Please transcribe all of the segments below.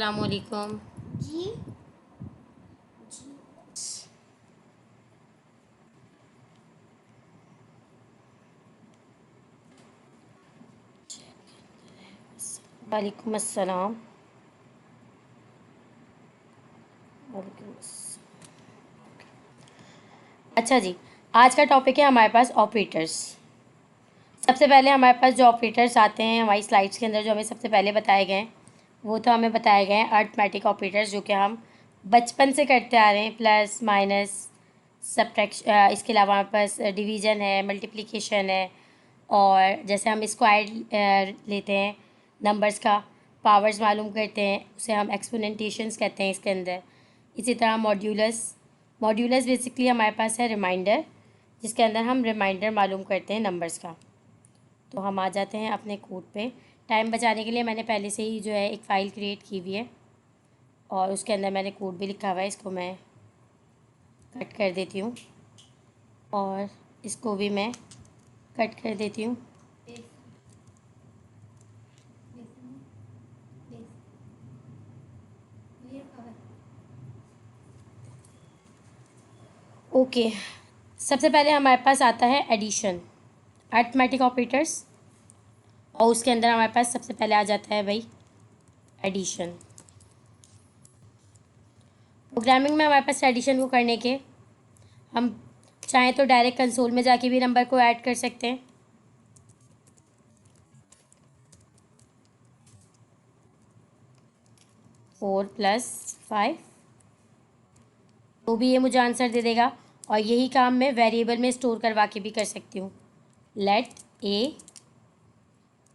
अस्सलामुअलैकुम जी वालेकुम अस्सलाम। वालेकुम अस्सलाम। अच्छा जी, आज का टॉपिक है हमारे पास ऑपरेटर्स। सबसे पहले हमारे पास जो ऑपरेटर्स आते हैं हमारी स्लाइड्स के अंदर, जो हमें सबसे पहले बताए गए हैं वो तो हमें बताए गए हैं अरिथमेटिक ऑपरेटर्स, जो कि हम बचपन से करते आ रहे हैं। प्लस माइनस सब्ट्रैक्शन, इसके अलावा हमारे पास डिवीज़न है, मल्टीप्लिकेशन है, और जैसे हम स्क्वायर लेते हैं नंबर्स का, पावर्स मालूम करते हैं, उसे हम एक्सपोनेंटेशंस कहते हैं इसके अंदर। इसी तरह मॉड्यूलस, मॉड्यूलस बेसिकली हमारे पास है रिमाइंडर, जिसके अंदर हम रिमाइंडर मालूम करते हैं नंबर्स का। तो हम आ जाते हैं अपने कोड पे। टाइम बचाने के लिए मैंने पहले से ही जो है एक फ़ाइल क्रिएट की हुई है और उसके अंदर मैंने कोड भी लिखा हुआ है। इसको मैं कट कर देती हूँ और इसको भी मैं कट कर देती हूँ। ओके, सबसे पहले हमारे पास आता है एडिशन, अरिथमेटिक ऑपरेटर्स, और उसके अंदर हमारे पास सबसे पहले आ जाता है भाई एडिशन। प्रोग्रामिंग में हमारे पास एडिशन को करने के हम चाहें तो डायरेक्ट कंसोल में जाके भी नंबर को ऐड कर सकते हैं। फोर प्लस फाइव, तो भी ये मुझे आंसर दे देगा। और यही काम मैं वेरिएबल में स्टोर करवा के भी कर सकती हूँ। Let A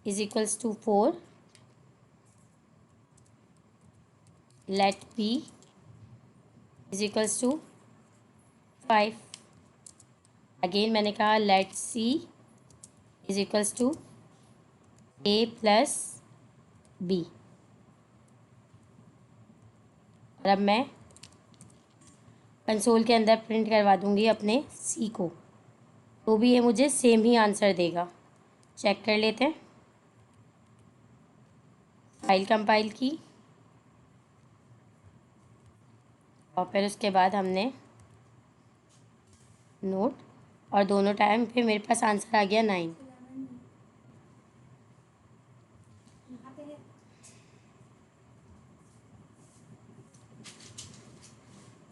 is equals to 4, let B is equals to 5। Again मैंने कहा let C is equals to A plus B. और अब मैं कंसोल के अंदर प्रिंट करवा दूंगी अपने सी को, तो भी ये मुझे सेम ही आंसर देगा। चेक कर लेते हैं। फाइल कंपाइल की और फिर उसके बाद हमने नोट, और दोनों टाइम पे मेरे पास आंसर आ गया 9।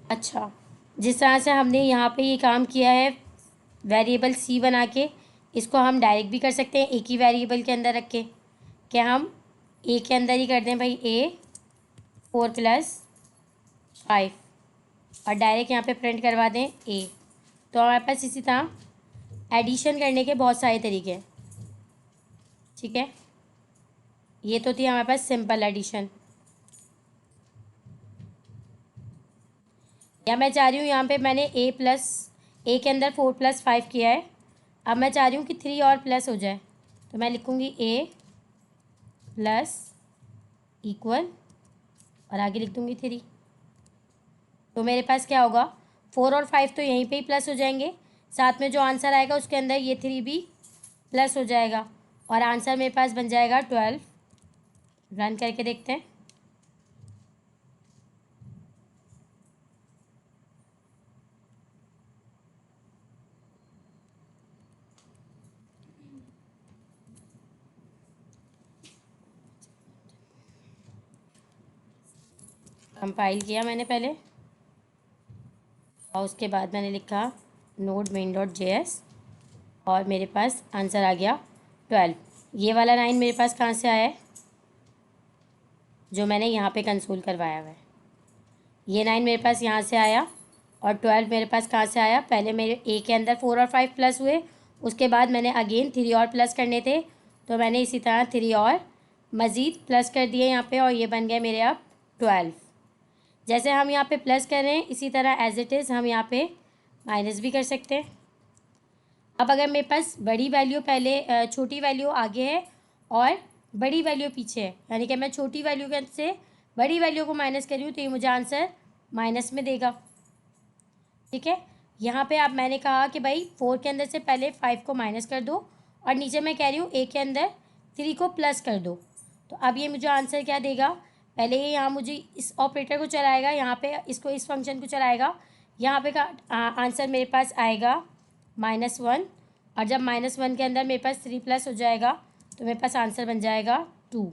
अच्छा, जिस तरह से हमने यहाँ पे ये काम किया है वेरिएबल सी बना के, इसको हम डायरेक्ट भी कर सकते हैं एक ही वेरिएबल के अंदर रख के। क्या हम ए के अंदर ही कर दें भाई, ए 4+5, और डायरेक्ट यहाँ पे प्रिंट करवा दें ए। तो हमारे पास इसी तरह एडिशन करने के बहुत सारे तरीके हैं। ठीक है, ये तो थी हमारे पास सिंपल एडिशन। या मैं चाह रही हूँ यहाँ पे मैंने ए के अंदर 4+5 किया है, अब मैं चाह रही हूँ कि 3 और प्लस हो जाए, तो मैं लिखूँगी ए प्लस इक्वल और आगे लिख दूँगी 3। तो मेरे पास क्या होगा, 4 और 5 तो यहीं पे ही प्लस हो जाएंगे, साथ में जो आंसर आएगा उसके अंदर ये 3 भी प्लस हो जाएगा, और आंसर मेरे पास बन जाएगा 12। रन करके देखते हैं। कंपाइल किया मैंने पहले और उसके बाद मैंने लिखा नोड main.js और मेरे पास आंसर आ गया 12। ये वाला 9 मेरे पास कहाँ से आया है, जो मैंने यहाँ पे कंसोल करवाया हुआ है। ये 9 मेरे पास यहाँ से आया और 12 मेरे पास कहाँ से आया, पहले मेरे ए के अंदर 4 और 5 प्लस हुए, उसके बाद मैंने अगेन 3 और प्लस करने थे, तो मैंने इसी तरह 3 और मज़ीद प्लस कर दिए यहाँ पे, और ये बन गए मेरे अब 12। जैसे हम यहाँ पे प्लस कर रहे हैं इसी तरह एज इट इज़ हम यहाँ पे माइनस भी कर सकते हैं। अब अगर मेरे पास बड़ी वैल्यू पहले, छोटी वैल्यू आगे है और बड़ी वैल्यू पीछे है, यानी कि मैं छोटी वैल्यू के से बड़ी वैल्यू को माइनस कर रही हूँ, तो ये मुझे आंसर माइनस में देगा। ठीक है, यहाँ पे अब मैंने कहा कि भाई 4 के अंदर से पहले 5 को माइनस कर दो, और नीचे मैं कह रही हूँ ए के अंदर 3 को प्लस कर दो, तो अब ये मुझे आंसर क्या देगा, पहले ये यहाँ मुझे इस ऑपरेटर को चलाएगा, यहाँ पे इसको इस फंक्शन को चलाएगा, यहाँ पे का आंसर मेरे पास आएगा -1। और जब -1 के अंदर मेरे पास 3 प्लस हो जाएगा तो मेरे पास आंसर बन जाएगा 2।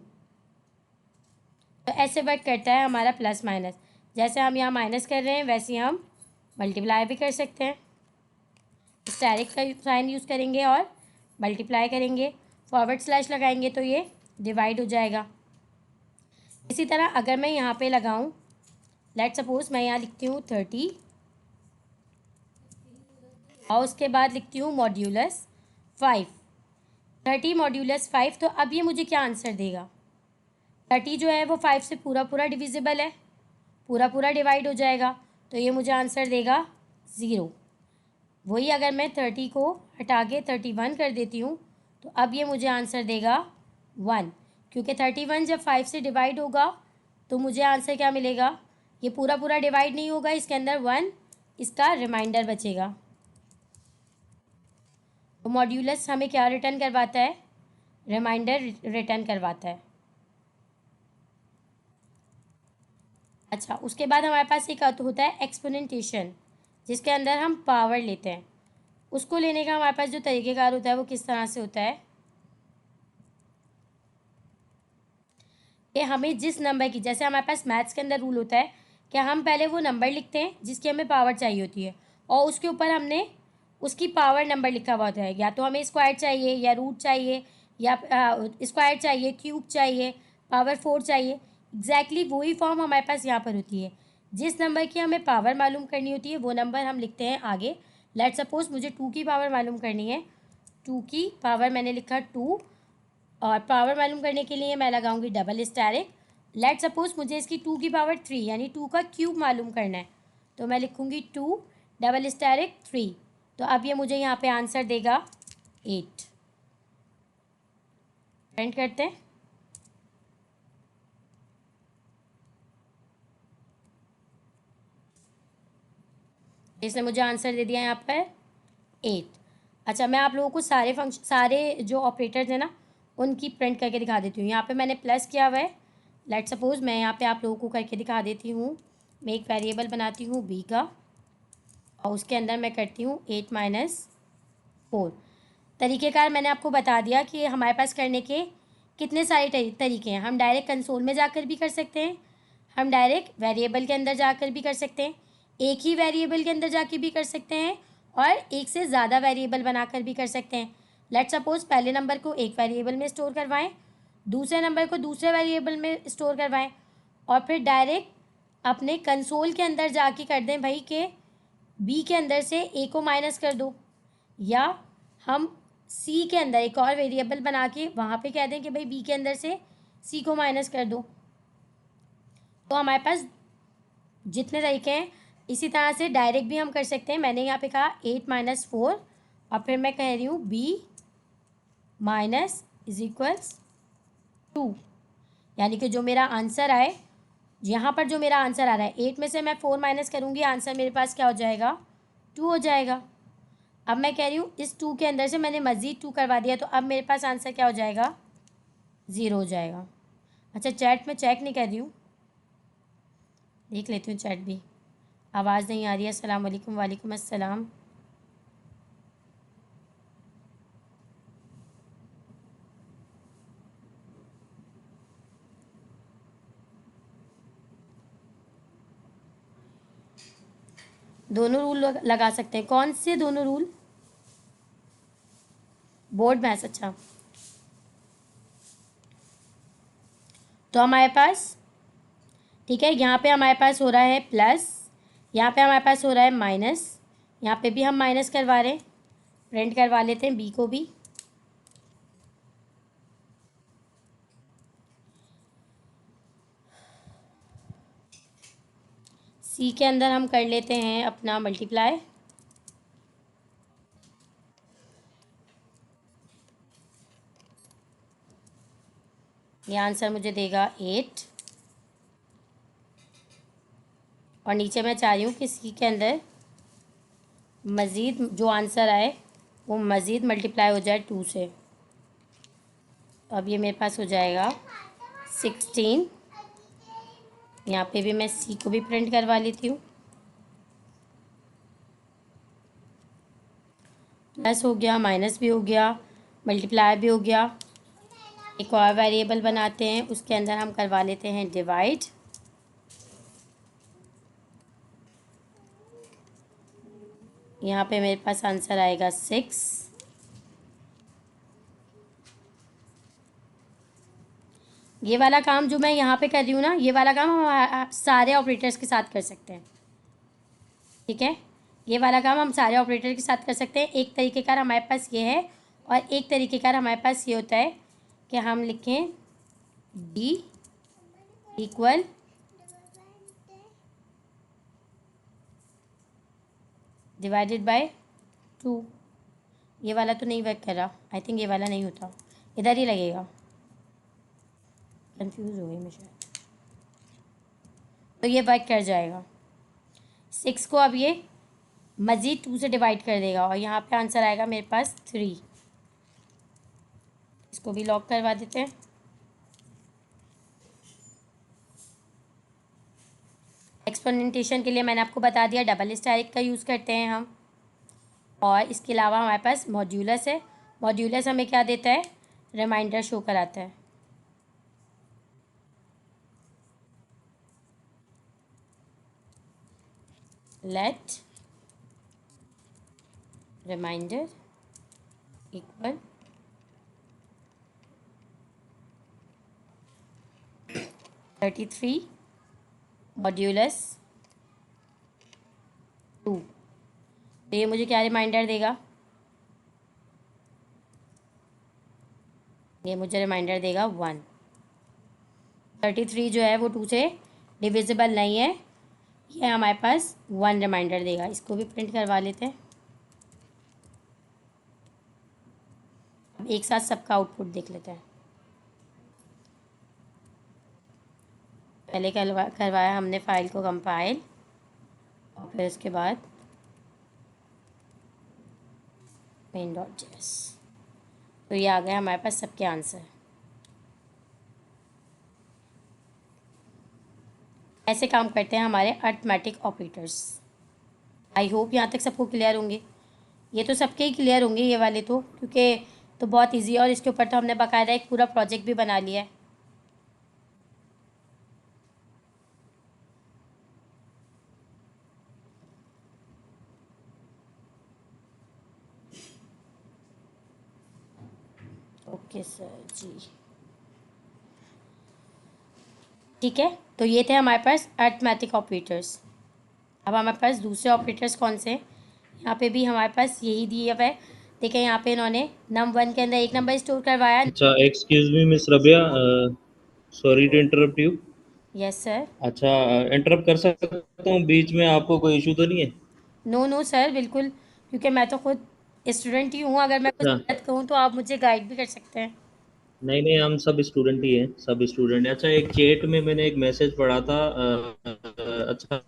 तो ऐसे वर्क करता है हमारा प्लस माइनस। जैसे हम यहाँ माइनस कर रहे हैं वैसे हम मल्टीप्लाई भी कर सकते हैं। स्टैरिक का साइन यूज़ करेंगे और मल्टीप्लाई करेंगे, फॉरवर्ड स्लैश लगाएंगे तो ये डिवाइड हो जाएगा। इसी तरह अगर मैं यहाँ पे लगाऊँ, लेट सपोज मैं यहाँ लिखती हूँ 30 और उसके बाद लिखती हूँ मॉड्यूलस 5। 30 मॉड्यूलस 5, तो अब ये मुझे क्या आंसर देगा? 30 जो है वो 5 से पूरा पूरा डिविजिबल है, पूरा पूरा डिवाइड हो जाएगा, तो ये मुझे आंसर देगा 0। वही अगर मैं 30 को हटा के 31 कर देती हूँ तो अब ये मुझे आंसर देगा 1, क्योंकि 31 जब 5 से डिवाइड होगा तो मुझे आंसर क्या मिलेगा? ये पूरा पूरा डिवाइड नहीं होगा, इसके अंदर 1 इसका रिमाइंडर बचेगा। तो मॉड्यूलस हमें क्या रिटर्न करवाता है? रिमाइंडर रिटर्न करवाता है। अच्छा, उसके बाद हमारे पास एक होता है एक्सपोनेंटेशन, जिसके अंदर हम पावर लेते हैं। उसको लेने का हमारे पास जो तरीक़ेकार होता है वो किस तरह से होता है कि हमें जिस नंबर की, जैसे हमारे पास मैथ्स के अंदर रूल होता है कि हम पहले वो नंबर लिखते हैं जिसकी हमें पावर चाहिए होती है और उसके ऊपर हमने उसकी पावर नंबर लिखा हुआ होता है। या तो हमें स्क्वायर चाहिए या रूट चाहिए या स्क्वायर चाहिए, क्यूब चाहिए, पावर 4 चाहिए। एग्जैक्टली वही फॉर्म हमारे पास यहाँ पर होती है। जिस नंबर की हमें पावर मालूम करनी होती है वो नंबर हम लिखते हैं आगे। लेट सपोज मुझे 2 की पावर मालूम करनी है, 2 की पावर मैंने लिखा 2 और पावर मालूम करने के लिए मैं लगाऊंगी डबल स्टैरिक। लेट सपोज मुझे इसकी 2 की पावर 3 यानी 2 का क्यूब मालूम करना है, तो मैं लिखूंगी 2 डबल स्टैरिक 3। तो अब ये मुझे यहाँ पे आंसर देगा 8। प्रिंट करते हैं। इसने मुझे आंसर दे दिया यहाँ पर 8। अच्छा, मैं आप लोगों को सारे जो ऑपरेटर्स हैं ना उनकी प्रिंट करके दिखा देती हूँ। यहाँ पे मैंने प्लस किया हुआ है। लेट सपोज मैं यहाँ पे आप लोगों को करके दिखा देती हूँ। मैं एक वेरिएबल बनाती हूँ बी का और उसके अंदर मैं करती हूँ 8 - 4। तरीक़ेकार मैंने आपको बता दिया कि हमारे पास करने के कितने सारे तरीके हैं। हम डायरेक्ट कंसोल में जाकर भी कर सकते हैं, हम डायरेक्ट वेरिएबल के अंदर जाकर भी कर सकते हैं, एक ही वेरिएबल के अंदर जाके भी कर सकते हैं और एक से ज़्यादा वेरिएबल बनाकर भी कर सकते हैं। लेट सपोज पहले नंबर को एक वेरिएबल में स्टोर करवाएं, दूसरे नंबर को दूसरे वेरिएबल में स्टोर करवाएं और फिर डायरेक्ट अपने कंसोल के अंदर जाके कर दें भाई कि बी के अंदर से ए को माइनस कर दो, या हम सी के अंदर एक और वेरिएबल बना के वहाँ पे कह दें कि भाई बी के अंदर से सी को माइनस कर दो। तो हमारे पास जितने तरीके हैं, इसी तरह से डायरेक्ट भी हम कर सकते हैं। मैंने यहाँ पे कहा 8 - 4 और फिर मैं कह रही हूँ b माइनस इज इक्वल्स 2, यानी कि जो मेरा आंसर आए, यहाँ पर जो मेरा आंसर आ रहा है 8 में से मैं 4 माइनस करूँगी, आंसर मेरे पास क्या हो जाएगा? 2 हो जाएगा। अब मैं कह रही हूँ इस 2 के अंदर से मैंने मज़ीद 2 करवा दिया, तो अब मेरे पास आंसर क्या हो जाएगा? 0 हो जाएगा। अच्छा, चैट में चेक नहीं कर रही हूँ, देख लेती हूँ चैट भी। आवाज़ नहीं आ रही है। अस्सलाम वालेकुम। वालेकुम अस्सलाम। दोनों रूल लगा सकते हैं। कौन से दोनों रूल? Board maths. अच्छा, तो हमारे पास ठीक है, यहाँ पे हमारे पास हो रहा है प्लस, यहाँ पे हमारे पास हो रहा है माइनस, यहाँ पे भी हम माइनस करवा रहे हैं। प्रिंट करवा लेते हैं बी को भी। सी के अंदर हम कर लेते हैं अपना मल्टीप्लाई। ये आंसर मुझे देगा 8 और नीचे मैं चाह रही हूँ कि सी के अंदर मज़ीद जो आंसर आए वो मज़ीद मल्टीप्लाई हो जाए 2 से। तो अब ये मेरे पास हो जाएगा 16 यहाँ पे भी मैं सी को भी प्रिंट करवा लेती हूँ। प्लस हो गया, माइनस भी हो गया, मल्टीप्लाई भी हो गया। एक और वेरिएबल बनाते हैं, उसके अंदर हम करवा लेते हैं डिवाइड। यहाँ पे मेरे पास आंसर आएगा 6। ये वाला काम जो मैं यहाँ पे कर रही हूँ ना, ये वाला काम हम सारे ऑपरेटर्स के साथ कर सकते हैं। ठीक है, ये वाला काम हम सारे ऑपरेटर के साथ कर सकते हैं। एक तरीके का हमारे पास ये है, और एक तरीके का हमारे पास ये होता है कि हम लिखें d इक्वल डिवाइडेड बाय 2। ये वाला तो नहीं वर्क कर रहा, आई थिंक ये वाला नहीं होता, इधर ही लगेगा। कंफ्यूज हो गई मैं शायद, तो ये वर्क कर जाएगा। 6 को अब ये मज़ीद 2 से डिवाइड कर देगा, और यहाँ पे आंसर आएगा मेरे पास 3। इसको भी लॉक करवा देते हैं। एक्सपोनेंटेशन के लिए मैंने आपको बता दिया डबल स्टारिक का यूज़ करते हैं हम। और इसके अलावा हमारे पास मॉड्यूलस है। मॉड्यूलस हमें क्या देता है, रिमाइंडर शो कराता है। Let reminder equal 33 modulus 2। तो ये मुझे क्या रिमाइंडर देगा, ये मुझे रिमाइंडर देगा 1। 33 जो है वो 2 से डिविजिबल नहीं है, ये हमारे पास 1 रिमाइंडर देगा। इसको भी प्रिंट करवा लेते हैं। अब एक साथ सबका आउटपुट देख लेते हैं। पहले करवाया हमने फाइल को कंपाइल, और फिर उसके बाद main.js। तो ये आ गया हमारे पास सबके आंसर। ऐसे काम करते हैं हमारे अरिथमेटिक ऑपरेटर्स। आई होप यहाँ तक सबको क्लियर होंगे। ये तो सबके ही क्लियर होंगे ये वाले तो, क्योंकि तो बहुत इजी है, और इसके ऊपर तो हमने बाकायदा एक पूरा प्रोजेक्ट भी बना लिया है। ओके सर जी, ठीक है। तो ये थे हमारे पास अरिथमेटिक ऑपरेटर्स। अब हमारे पास दूसरे ऑपरेटर्स कौन से हैं, यहाँ पे भी हमारे पास यही दिया हुआ है। देखें यहाँ पे इन्होंने num1 के अंदर 1 नंबर स्टोर करवाया। अच्छा, excuse me miss Rabia, sorry to interrupt you. Yes sir. अच्छा, इंटरप्ट कर सकता हूँ बीच में, आपको कोई इशू तो नहीं है? नो नो सर, बिल्कुल, क्योंकि मैं तो खुद स्टूडेंट ही हूँ। अगर मैं कुछ अच्छा, गलत कहूँ तो आप मुझे गाइड भी कर सकते हैं। नहीं नहीं, हम सब स्टूडेंट ही हैं, सब स्टूडेंट हैं। अच्छा, एक चैट में मैंने एक मैसेज पढ़ा था, अच्छा,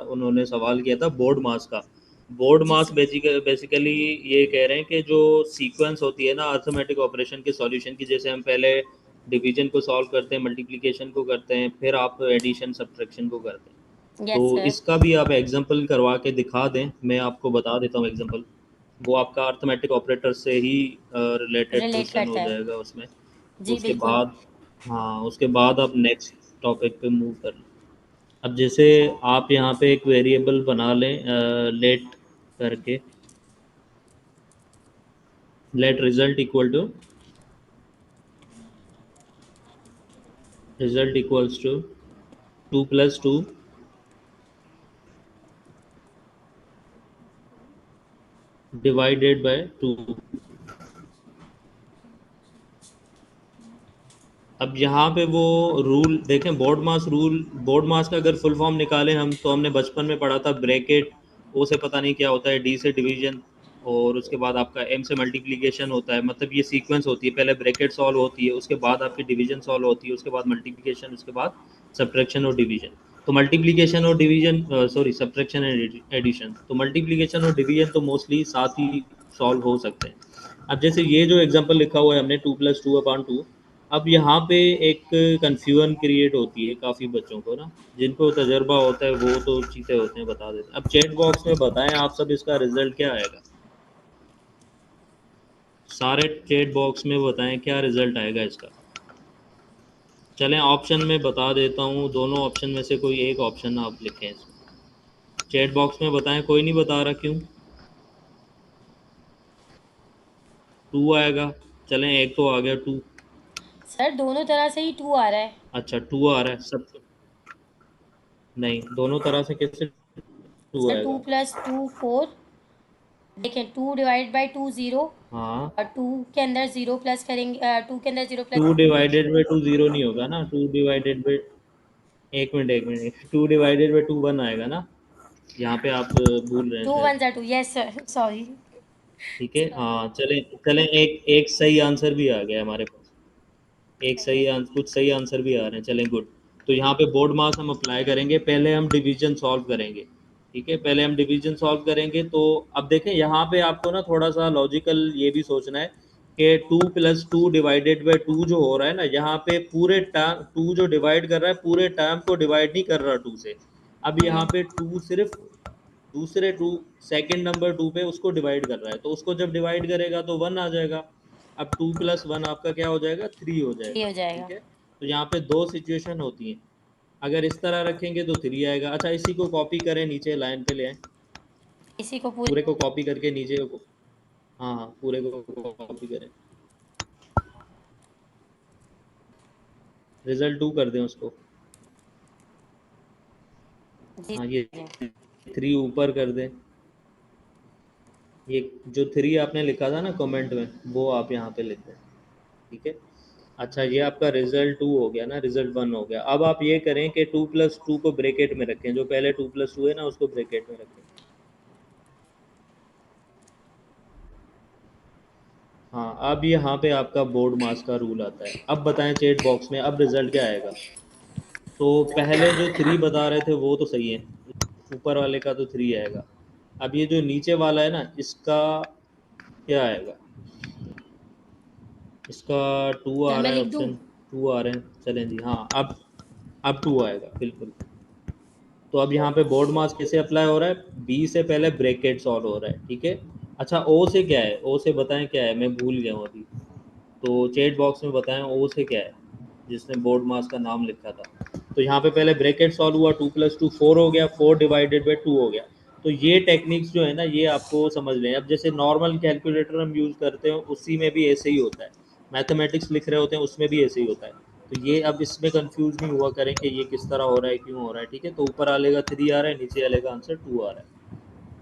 उन्होंने सवाल किया था बोर्ड मास का। बोर्ड जी मास सर। बेसिकली ये कह रहे हैं कि जो सीक्वेंस होती है ना अर्थमेटिक ऑपरेशन के सॉल्यूशन की, जैसे हम पहले डिवीजन को सॉल्व करते हैं, मल्टीप्लिकेशन को करते हैं, फिर आप एडिशन सब्ट्रैक्शन को करते हैं। तो यस सर। इसका भी आप एग्जांपल करवा के दिखा दें, मैं आपको बता देता हूँ एग्जांपल। वो आपका अर्थमेटिक ऑपरेटर से ही रिलेटेड रिलेट क्वेश्चन हो करता है। जाएगा उसमें। जी उसके बिल्कुल। बाद, हाँ, उसके बाद आप नेक्स्ट टॉपिक पे मूव कर लें। अब जैसे आप यहाँ पे एक वेरिएबल बना लें, लेट करके, let result equal to, result equals to 2 + 2 divided by 2। अब यहाँ पे वो रूल देखें, BODMAS rule, BODMAS का अगर फुल फॉर्म निकालें हम, तो हमने बचपन में पढ़ा था ब्रैकेट, ओ से पता नहीं क्या होता है, डी से डिवीजन, और उसके बाद आपका एम से मल्टीप्लिकेशन होता है। मतलब ये सीक्वेंस होती है, पहले ब्रैकेट सॉल्व होती है, उसके बाद आपकी डिवीजन सॉल्व होती है, उसके बाद मल्टीप्लिकेशन, उसके बाद सब्ट्रैक्शन और डिवीजन। तो मल्टीप्लिकेशन और division, sorry, subtraction and addition, तो मल्टीप्लिकेशन और डिवीजन तो मोस्टली साथ ही सॉल्व हो सकते हैं। अब जैसे ये जो एग्जांपल लिखा हुआ है हमने 2 + 2/2, अब यहाँ पे एक कंफ्यूजन क्रिएट होती है काफ़ी बच्चों को ना, जिनको तजर्बा होता है वो तो चीज़ें होते हैं बता देते हैं। अब चैट बॉक्स में बताएं आप सब इसका रिजल्ट क्या आएगा, सारे चैट बॉक्स में बताएं क्या रिजल्ट आएगा इसका। चलें ऑप्शन में बता देता हूँ, दोनों ऑप्शन में से कोई एक ऑप्शन आप लिखें इसमें, चैट बॉक्स में बताएं। कोई नहीं बता रहा, क्यों? 2 आएगा। चलें एक तो आ गया 2। सर दोनों तरह से ही 2 आ रहा है। अच्छा 2 आ रहा है सब? नहीं, दोनों तरह से कैसे 2 सर टू आएगा? प्लस टू 4, देखें 2 डिवाइड बाई 2 0, हाँ, और 2 के अंदर 0 प्लस करेंगे, 2 के अंदर 0 प्लस 2 करेंगे। डिवाइडेड बाई 2 0 नहीं होगा ना, 2 डिवाइडेड बाई, एक मिनट 2 डिवाइडेड बाई 2 1 आएगा ना, यहाँ पे आप भूल रहे हैं 2 शायद। 1 2, यस सर, सॉरी। ठीक है, हाँ चलें चलें, एक एक सही आंसर भी आ गया हमारे पास, एक सही आंसर, कुछ सही आंसर भी आ रहे हैं, चलें गुड। तो यहाँ पे बोर्ड मास हम अप्लाई करेंगे, पहले हम डिवीजन सॉल्व करेंगे। ठीक है, पहले हम डिवीजन सॉल्व करेंगे। तो अब देखें यहाँ पे आपको ना थोड़ा सा लॉजिकल ये भी सोचना है कि 2 प्लस 2 डिवाइडेड बाई 2 जो हो रहा है ना, यहाँ पे पूरे टर्म 2 जो डिवाइड कर रहा है पूरे टर्म को डिवाइड नहीं कर रहा 2 से। अब यहाँ पे 2 सिर्फ दूसरे 2, सेकंड नंबर 2 पे उसको डिवाइड कर रहा है, तो उसको जब डिवाइड करेगा तो 1 आ जाएगा। अब 2 प्लस 1 आपका क्या हो जाएगा? 3 हो 3 जाएगा। हो जाएगा। ठीक है, तो यहाँ पे दो सिचुएशन होती हैं, अगर इस तरह रखेंगे तो 3 आएगा। अच्छा इसी को कॉपी करें, नीचे लाइन पे ले आए, इसी को पूरे पूरे को कॉपी करके नीचे को, हाँ हाँ पूरे को कॉपी करें, रिजल्ट 2 कर दें उसको। जी हाँ ये जी। 3 ऊपर कर दें, ये जो 3 आपने लिखा था ना कमेंट में वो आप यहाँ पे लिख दें। ठीक है, अच्छा ये आपका रिजल्ट 2 हो गया ना, रिजल्ट 1 हो गया। अब आप ये करें कि 2 प्लस 2 को ब्रैकेट में रखें, जो पहले 2 प्लस 2 है ना उसको ब्रैकेट में रखें। हाँ, अब यहाँ पे आपका बोर्ड मास का रूल आता है। अब बताएं चेट बॉक्स में अब रिजल्ट क्या आएगा। तो पहले जो 3 बता रहे थे वो तो सही है, ऊपर वाले का तो 3 आएगा। अब ये जो नीचे वाला है ना इसका क्या आएगा, इसका 2 सर आ मैं रहा है, लिख दूँ। ऑप्शन 2 आ रहे हैं। चलें जी, हाँ अब 2 आएगा बिल्कुल। तो अब यहाँ पे बोर्ड मास कैसे अप्लाई हो रहा है, बी से पहले ब्रैकेट सॉल्व हो रहा है। ठीक है, अच्छा ओ से क्या है, ओ से बताएं क्या है, मैं भूल गया हूँ अभी, तो चैट बॉक्स में बताएं ओ से क्या है, जिसने बोर्ड मास का नाम लिखा था। तो यहाँ पे पहले ब्रैकेट सॉल्व हुआ, 2 प्लस 2 4 हो गया, 4 डिवाइडेड बाई 2 हो गया। तो ये टेक्निक्स जो है ना ये आपको समझ लें। अब जैसे नॉर्मल कैलकुलेटर हम यूज़ करते हैं उसी में भी ऐसे ही होता है, मैथमेटिक्स लिख रहे होते हैं उसमें भी ऐसे ही होता है। तो ये अब इसमें कंफ्यूज नहीं हुआ करें कि ये किस तरह हो रहा है, क्यों हो रहा है। ठीक है, तो ऊपर वाले का 3 आ रहा है, नीचे वाले का आंसर 2 आ रहा है।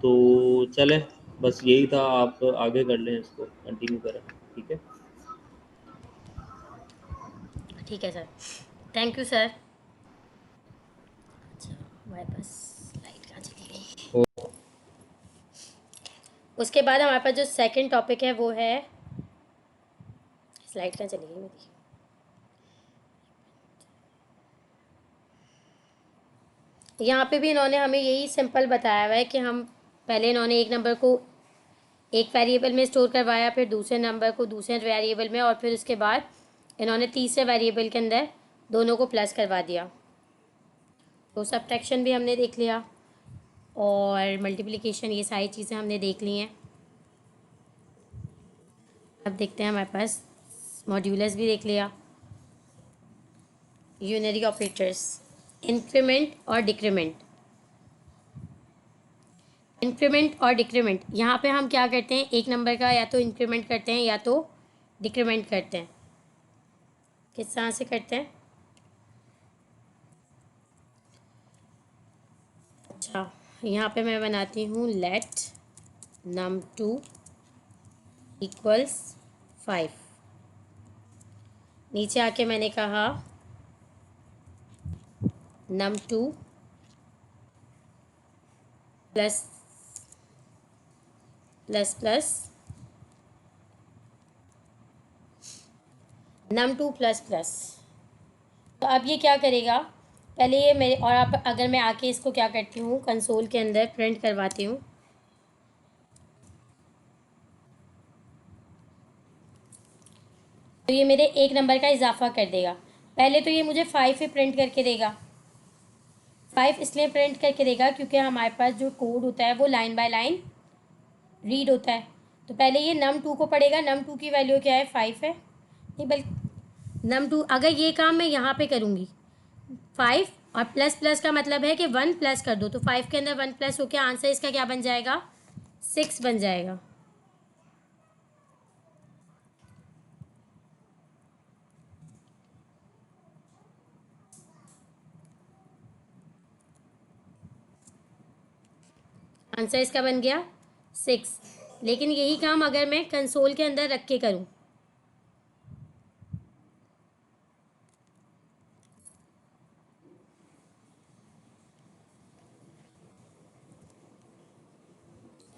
तो चलें, बस यही था, आप आगे कर लें, इसको कंटिन्यू करें। ठीक है, ठीक है सर, थैंक यू सर। अच्छा हमारे पास लाइट कहाँ चली गई। उसके बाद हमारे पास जो सेकंड टॉपिक है वो है, स्लाइड कहाँ चली गई मेरी। यहाँ पे भी इन्होंने हमें यही सिंपल बताया हुआ है कि हम पहले इन्होंने एक नंबर को एक वेरिएबल में स्टोर करवाया, फिर दूसरे नंबर को दूसरे वेरिएबल में, और फिर उसके बाद इन्होंने तीसरे वेरिएबल के अंदर दोनों को प्लस करवा दिया। तो सब्ट्रैक्शन भी हमने देख लिया और मल्टीप्लिकेशन, ये सारी चीज़ें हमने देख ली हैं। अब देखते हैं, हमारे पास मॉड्यूलस भी देख लिया, यूनरी ऑपरेटर्स, इंक्रीमेंट और डिक्रीमेंट। इंक्रीमेंट और डिक्रीमेंट, यहाँ पे हम क्या करते हैं, एक नंबर का या तो इंक्रीमेंट करते हैं या तो डिक्रीमेंट करते हैं। किस तरह से करते हैं? अच्छा, यहाँ पे मैं बनाती हूँ लेट num2 इक्वल्स 5। नीचे आके मैंने कहा num2 plus plus plus num2 plus plus. तो अब ये क्या करेगा, पहले ये मेरे, और आप अगर मैं आके इसको क्या करती हूँ कंसोल के अंदर प्रिंट करवाती हूँ, तो ये मेरे एक नंबर का इजाफा कर देगा। पहले तो ये मुझे 5 ही प्रिंट करके देगा। 5 इसलिए प्रिंट करके देगा क्योंकि हमारे पास जो कोड होता है वो लाइन बाय लाइन रीड होता है। तो पहले ये num2 को पढ़ेगा। num2 की वैल्यू क्या है, 5 है। नहीं बल्कि num2, अगर ये काम मैं यहाँ पे करूँगी 5 और प्लस प्लस का मतलब है कि 1 प्लस कर दो, तो 5 के अंदर 1 प्लस हो के आंसर इसका क्या बन जाएगा, 6 बन जाएगा। आंसर इसका बन गया 6। लेकिन यही काम अगर मैं कंसोल के अंदर रख के करूँ,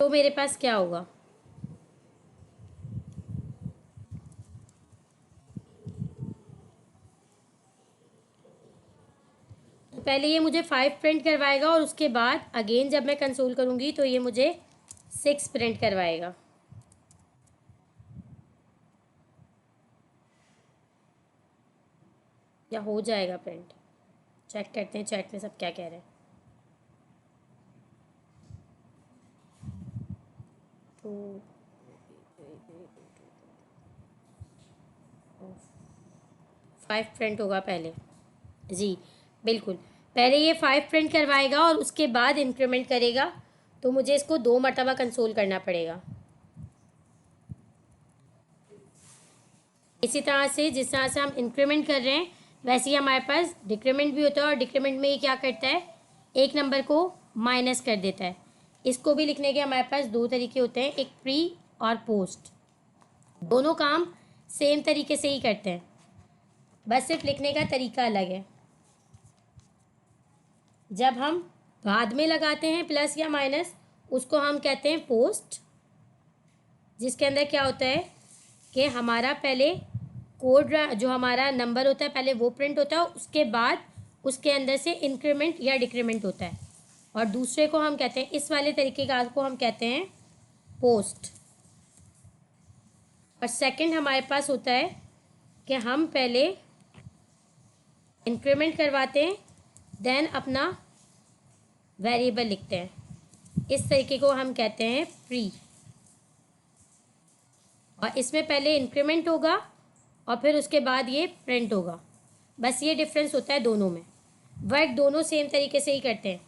तो मेरे पास क्या होगा, तो पहले ये मुझे 5 प्रिंट करवाएगा और उसके बाद अगेन जब मैं कंसोल करूँगी तो ये मुझे 6 प्रिंट करवाएगा। या हो जाएगा प्रिंट, चेक करते हैं चैट में सब क्या कह रहे हैं। तो 5 प्रिंट होगा पहले, जी बिल्कुल। पहले ये 5 प्रिंट करवाएगा और उसके बाद इंक्रीमेंट करेगा, तो मुझे इसको 2 मरतबा कंसोल करना पड़ेगा। इसी तरह से जिस तरह से हम इंक्रीमेंट कर रहे हैं वैसे ही हमारे पास डिक्रीमेंट भी होता है, और डिक्रीमेंट में ये क्या करता है, एक नंबर को माइनस कर देता है। इसको भी लिखने के हमारे पास 2 तरीके होते हैं, एक प्री और पोस्ट। दोनों काम सेम तरीके से ही करते हैं, बस सिर्फ लिखने का तरीका अलग है। जब हम बाद में लगाते हैं प्लस या माइनस, उसको हम कहते हैं पोस्ट, जिसके अंदर क्या होता है कि हमारा पहले कोड जो हमारा नंबर होता है पहले वो प्रिंट होता है, उसके बाद उसके अंदर से इंक्रीमेंट या डिक्रीमेंट होता है। और दूसरे को हम कहते हैं, इस वाले तरीके का को हम कहते हैं पोस्ट। और सेकंड हमारे पास होता है कि हम पहले इंक्रीमेंट करवाते हैं देन अपना वेरिएबल लिखते हैं, इस तरीके को हम कहते हैं प्री। और इसमें पहले इंक्रीमेंट होगा और फिर उसके बाद ये प्रिंट होगा। बस ये डिफरेंस होता है दोनों में, वर्क दोनों सेम तरीके से ही करते हैं।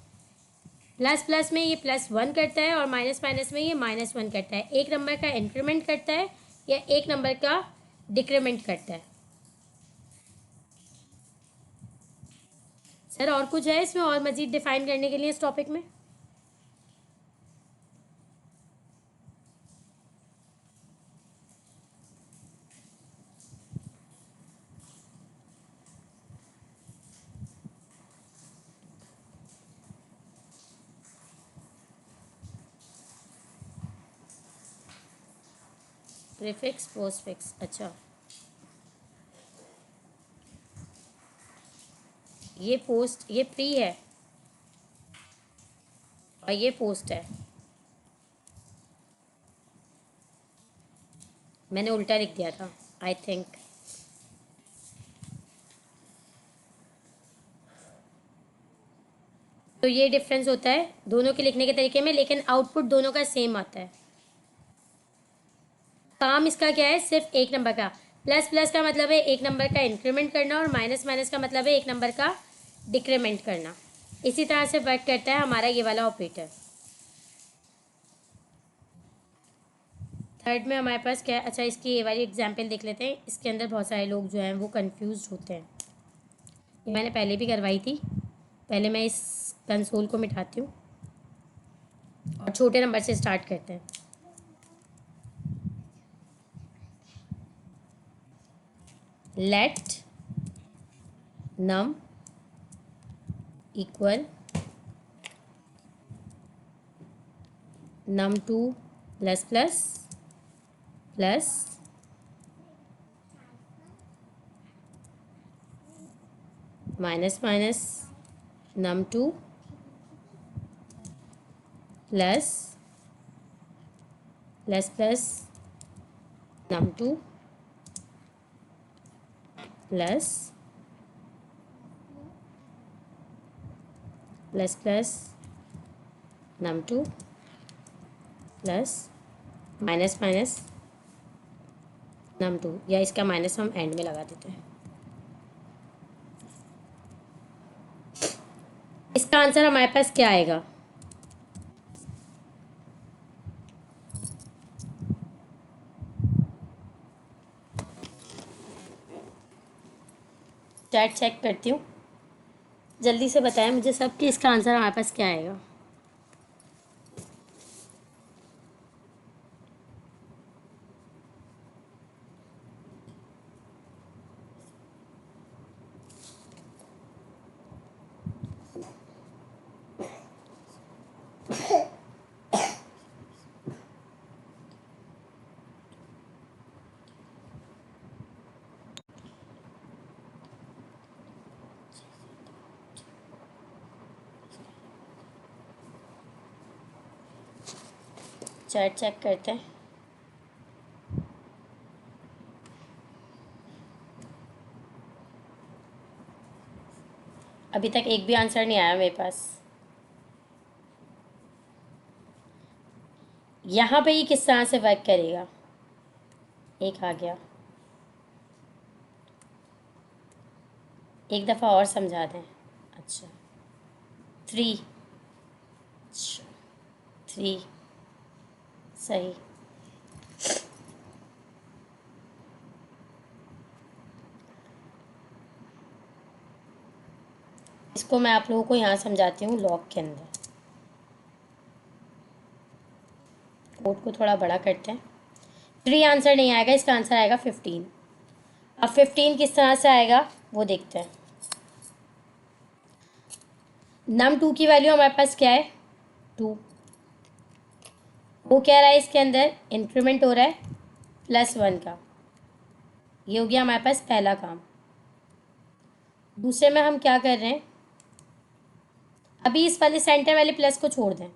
प्लस प्लस में ये +1 करता है और माइनस माइनस में ये -1 करता है। एक नंबर का इंक्रीमेंट करता है या एक नंबर का डिक्रीमेंट करता है। सर और कुछ है इसमें और मज़ीद डिफाइन करने के लिए इस टॉपिक में? प्रीफिक्स पोस्टफिक्स, अच्छा ये पोस्ट, ये प्री है और ये पोस्ट है। मैंने उल्टा लिख दिया था आई थिंक। तो ये डिफरेंस होता है दोनों के लिखने के तरीके में, लेकिन आउटपुट दोनों का सेम आता है। काम इसका क्या है, सिर्फ एक नंबर का। प्लस प्लस का मतलब है एक नंबर का इंक्रीमेंट करना और माइनस माइनस का मतलब है एक नंबर का डिक्रीमेंट करना। इसी तरह से वर्क करता है हमारा ये वाला ऑपरेटर। थर्ड में हमारे पास क्या है, अच्छा इसकी ये वाली एग्जाम्पल देख लेते हैं। इसके अंदर बहुत सारे लोग जो हैं वो कंफ्यूज होते हैं। ये मैंने पहले भी करवाई थी। पहले मैं इस कंसोल को मिटाती हूँ और छोटे नंबर से स्टार्ट करते हैं। Let num equal num2 plus plus plus minus minus num2 plus plus plus num2 plus plus plus num2 plus minus minus num2, या इसका माइनस हम एंड में लगा देते हैं। इसका आंसर हमारे पास क्या आएगा? चैट चेक करती हूँ, जल्दी से बताएं मुझे सब कि इसका आंसर हमारे पास क्या आएगा। चैट चेक करते हैं। अभी तक एक भी आंसर नहीं आया मेरे पास। यहाँ पे ये किस तरह से वर्क करेगा? एक आ गया, एक दफ़ा और समझा दें। अच्छा 3, 3 सही। इसको मैं आप लोगों को यहाँ समझाती हूँ लॉग के अंदर। कोड को थोड़ा बड़ा करते हैं। 3 आंसर नहीं आएगा, इसका आंसर आएगा 15। अब 15 किस तरह से आएगा वो देखते हैं। num2 की वैल्यू हमारे पास क्या है? 2। वो कह रहा है इसके अंदर इंक्रीमेंट हो रहा है +1 का। ये हो गया हमारे पास पहला काम। दूसरे में हम क्या कर रहे हैं? अभी इस वाले सेंटर वाले प्लस को छोड़ दें।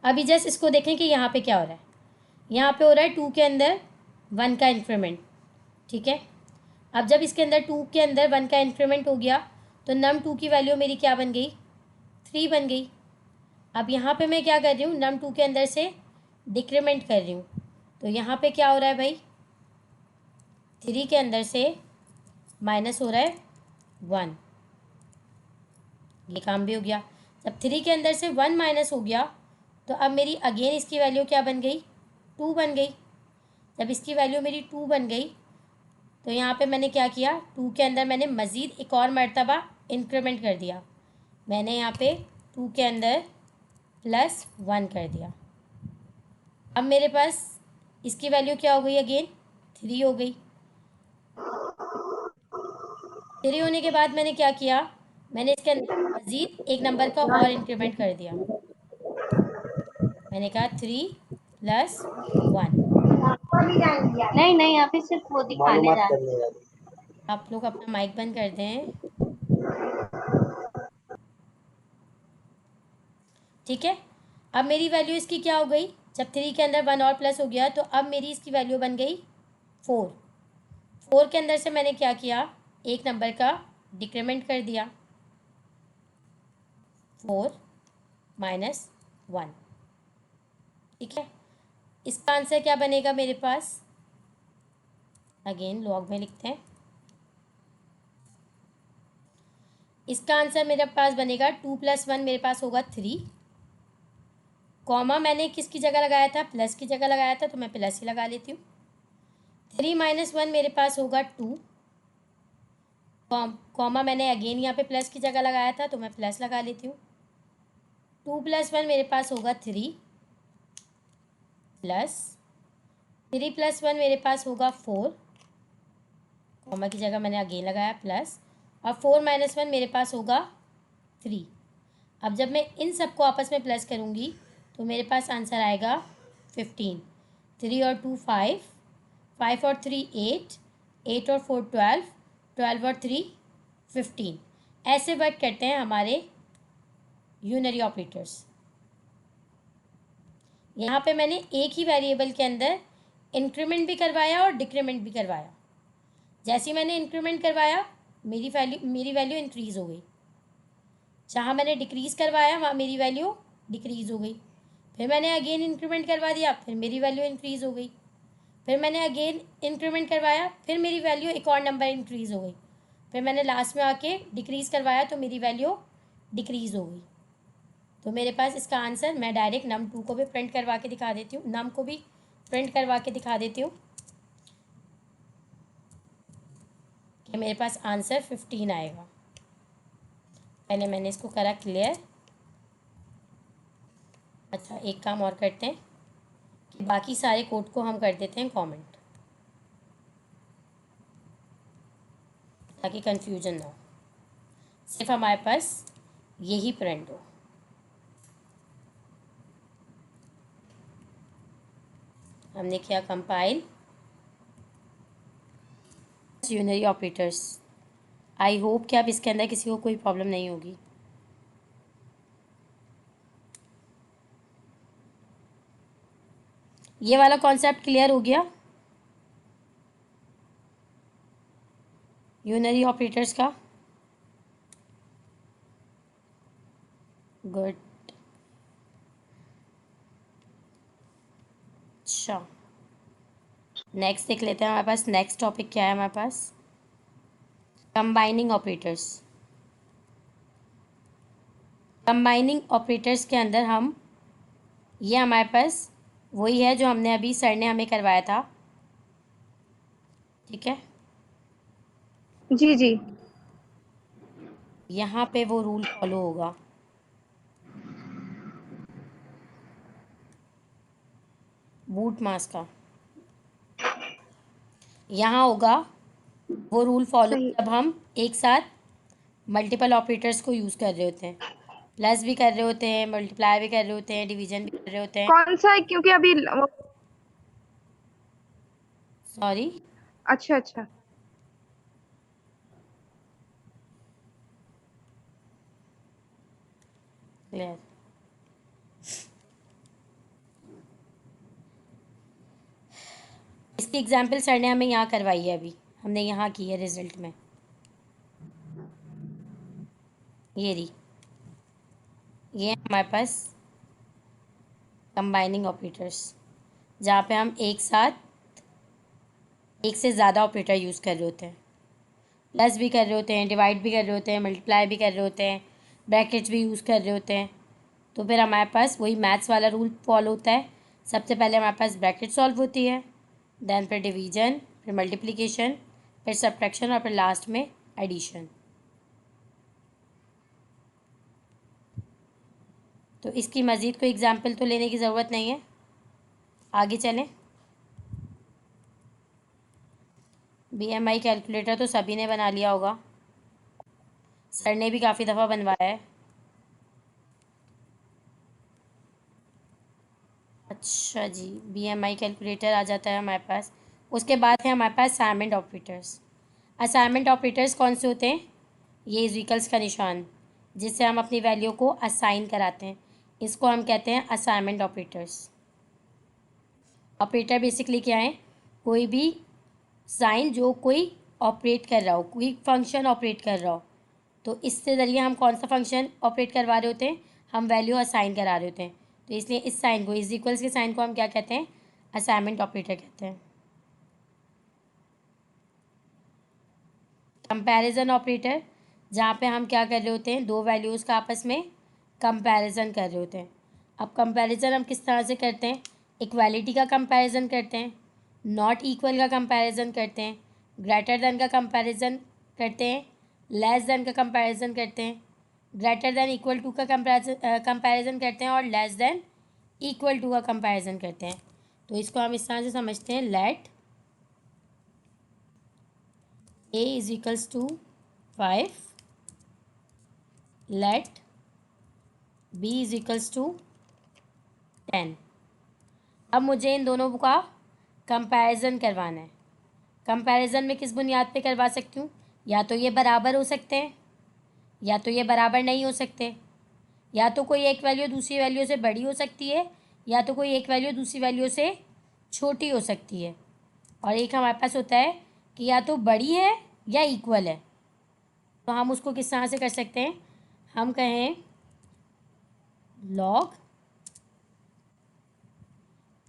अभी जस्ट इसको देखें कि यहाँ पे क्या हो रहा है। यहाँ पे हो रहा है 2 के अंदर 1 का इंक्रीमेंट, ठीक है। अब जब इसके अंदर 2 के अंदर 1 का इंक्रीमेंट हो गया तो num2 की वैल्यू मेरी क्या बन गई? 3 बन गई। अब यहाँ पे मैं क्या कर रही हूँ? num2 के अंदर से डिक्रीमेंट कर रही हूँ। तो यहाँ पे क्या हो रहा है भाई? 3 के अंदर से माइनस हो रहा है 1। ये काम भी हो गया। जब 3 के अंदर से 1 माइनस हो गया तो अब मेरी अगेन इसकी वैल्यू क्या बन गई? 2 बन गई। जब इसकी वैल्यू मेरी 2 बन गई तो यहाँ पे मैंने क्या किया? 2 के अंदर मैंने मज़ीद एक और मर्तबा इंक्रीमेंट कर दिया। मैंने यहाँ पे 2 के अंदर +1 कर दिया। अब मेरे पास इसकी वैल्यू क्या हो गई? अगेन 3 हो गई। 3 होने के बाद मैंने क्या किया? मैंने इसके अंदर मज़ीद एक नंबर का और इंक्रीमेंट कर दिया। मैंने कहा 3 + 1। नहीं नहीं, अभी सिर्फ वो दिखाने जा रहे हैं। आप लोग अपना माइक बंद कर दें, ठीक है। अब मेरी वैल्यू इसकी क्या हो गई? जब 3 के अंदर 1 और प्लस हो गया तो अब मेरी इसकी वैल्यू बन गई 4। 4 के अंदर से मैंने क्या किया? एक नंबर का डिक्रीमेंट कर दिया। 4 - 1, ठीक है। इसका आंसर क्या बनेगा मेरे पास? अगेन लॉग में लिखते हैं। इसका आंसर मेरे पास बनेगा 2 + 1 मेरे पास होगा 3, कॉमा मैंने किसकी जगह लगाया था? प्लस की जगह लगाया था तो मैं प्लस ही लगा लेती हूँ। 3 - 1 मेरे पास होगा 2, कॉमा मैंने अगेन यहाँ पे प्लस की जगह लगाया था तो मैं प्लस लगा लेती हूँ। 2 + 1 मेरे पास होगा 3, प्लस 3 + 1 मेरे पास होगा 4, कॉमा की जगह मैंने अगेन लगाया प्लस, और 4 - 1 मेरे पास होगा 3। अब जब मैं इन सबको आपस में प्लस करूँगी तो मेरे पास आंसर आएगा 15। 3 और 2 5, 5 और 3 8, 8 और 4 12, 12 और 3 15। ऐसे वर्क करते हैं हमारे यूनरी ऑपरेटर्स। यहाँ पे मैंने एक ही वेरिएबल के अंदर इंक्रीमेंट भी करवाया और डिक्रीमेंट भी करवाया। जैसे ही मैंने इंक्रीमेंट करवाया मेरी वैल्यू इंक्रीज़ हो गई, जहाँ मैंने डिक्रीज़ करवाया वहाँ मेरी वैल्यू डिक्रीज़ हो गई। फिर मैंने अगेन इंक्रीमेंट करवा दिया, फिर मेरी वैल्यू इंक्रीज़ हो गई। फिर मैंने अगेन इंक्रीमेंट करवाया, फिर मेरी वैल्यू एक और नंबर इंक्रीज़ हो गई। फिर मैंने लास्ट में आके डिक्रीज़ करवाया तो मेरी वैल्यू डिक्रीज़ हो गई। तो मेरे पास इसका आंसर, मैं डायरेक्ट num2 को भी प्रिंट करवा के दिखा देती हूँ, num को भी प्रिंट करवा के दिखा देती हूँ कि मेरे पास आंसर 15 आएगा। पहले मैंने इसको करा क्लियर। अच्छा, एक काम और करते हैं कि बाकी सारे कोड को हम कर देते हैं कमेंट, ताकि कंफ्यूजन ना हो, सिर्फ हमारे पास यही प्रिंट हो। हमने किया compile unary operators. I hope कि अब इसके अंदर किसी को कोई प्रॉब्लम नहीं होगी। ये वाला कॉन्सेप्ट क्लियर हो गया यूनरी ऑपरेटर्स का? गुड। अच्छा, नेक्स्ट देख लेते हैं हमारे पास नेक्स्ट टॉपिक क्या है हमारे पास, कंबाइनिंग ऑपरेटर्स। कंबाइनिंग ऑपरेटर्स के अंदर हम, ये हमारे पास वही है जो हमने अभी सर ने हमें करवाया था, ठीक है। जी जी। यहाँ पे वो रूल फॉलो होगा, बूट मास का। यहाँ होगा वो रूल फॉलो सही। जब हम एक साथ मल्टीपल ऑपरेटर्स को यूज़ कर रहे होते हैं, प्लस भी कर रहे होते हैं, मल्टीप्लाई भी कर रहे होते हैं, डिवीजन भी कर रहे होते हैं। कौन सा है, क्योंकि अभी सॉरी, अच्छा अच्छा। क्लियर। इसकी एग्जाम्पल सर ने हमें यहाँ करवाई है, अभी हमने यहाँ की है रिजल्ट में, ये रही, ये हमारे पास कंबाइनिंग ऑपरेटर्स, जहाँ पे हम एक साथ एक से ज़्यादा ऑपरेटर यूज़ कर रहे होते हैं, प्लस भी कर रहे होते हैं, डिवाइड भी कर रहे होते हैं, मल्टीप्लाई भी कर रहे होते हैं, ब्रैकेट्स भी यूज़ कर रहे होते हैं। तो फिर हमारे पास वही मैथ्स वाला रूल फॉलो होता है। सबसे पहले हमारे पास ब्रैकेट सॉल्व होती है, देन फिर डिवीजन, फिर मल्टीप्लिकेशन, फिर सब्ट्रैक्शन और फिर लास्ट में एडिशन। तो इसकी मज़ीद कोई एग्जाम्पल तो लेने की ज़रूरत नहीं है, आगे चलें। BMI कैलकुलेटर तो सभी ने बना लिया होगा, सर ने भी काफ़ी दफ़ा बनवाया है। अच्छा जी, BMI कैलकुलेटर आ जाता है हमारे पास। उसके बाद है हमारे पास असाइनमेंट ऑपरेटर्स। असाइनमेंट ऑपरेटर्स कौन से होते हैं? ये इक्वल्स का निशान, जिससे हम अपनी वैल्यू को असाइन कराते हैं, इसको हम कहते हैं असाइनमेंट ऑपरेटर्स। ऑपरेटर बेसिकली क्या है? कोई भी साइन जो कोई ऑपरेट कर रहा हो, कोई फंक्शन ऑपरेट कर रहा हो, तो इससे ज़रिए हम कौन सा फंक्शन ऑपरेट करवा रहे होते हैं? हम वैल्यू असाइन करा रहे होते हैं। तो इसलिए इस साइन को, इज इक्वल्स के साइन को हम क्या कहते हैं? असाइनमेंट ऑपरेटर कहते हैं। कंपैरिजन ऑपरेटर, जहाँ पे हम क्या कर रहे होते हैं? दो वैल्यूज़ का आपस में कंपैरिजन कर रहे होते हैं। अब कंपैरिजन हम किस तरह से करते हैं? इक्वालिटी का कंपैरिजन करते हैं, नॉट इक्वल का कंपैरिजन करते हैं, ग्रेटर देन का कंपैरिजन करते हैं, लेस देन का कंपैरिजन करते हैं, ग्रेटर देन इक्वल टू का कंपैरिजन करते हैं और लेस देन इक्वल टू का कंपैरिजन करते हैं। तो इसको हम इस तरह से समझते हैं, let a is equals to 5, let b is equals to 10। अब मुझे इन दोनों का कंपैरिजन करवाना है। कंपैरिजन में किस बुनियाद पे करवा सकती हूँ? या तो ये बराबर हो सकते हैं, या तो ये बराबर नहीं हो सकते, या तो कोई एक वैल्यू दूसरी वैल्यू से बड़ी हो सकती है, या तो कोई एक वैल्यू दूसरी वैल्यू से छोटी हो सकती है। और एक हमारे पास होता है कि या तो बड़ी है या इक्वल है। तो हम उसको किस तरह से कर सकते हैं, हम कहें log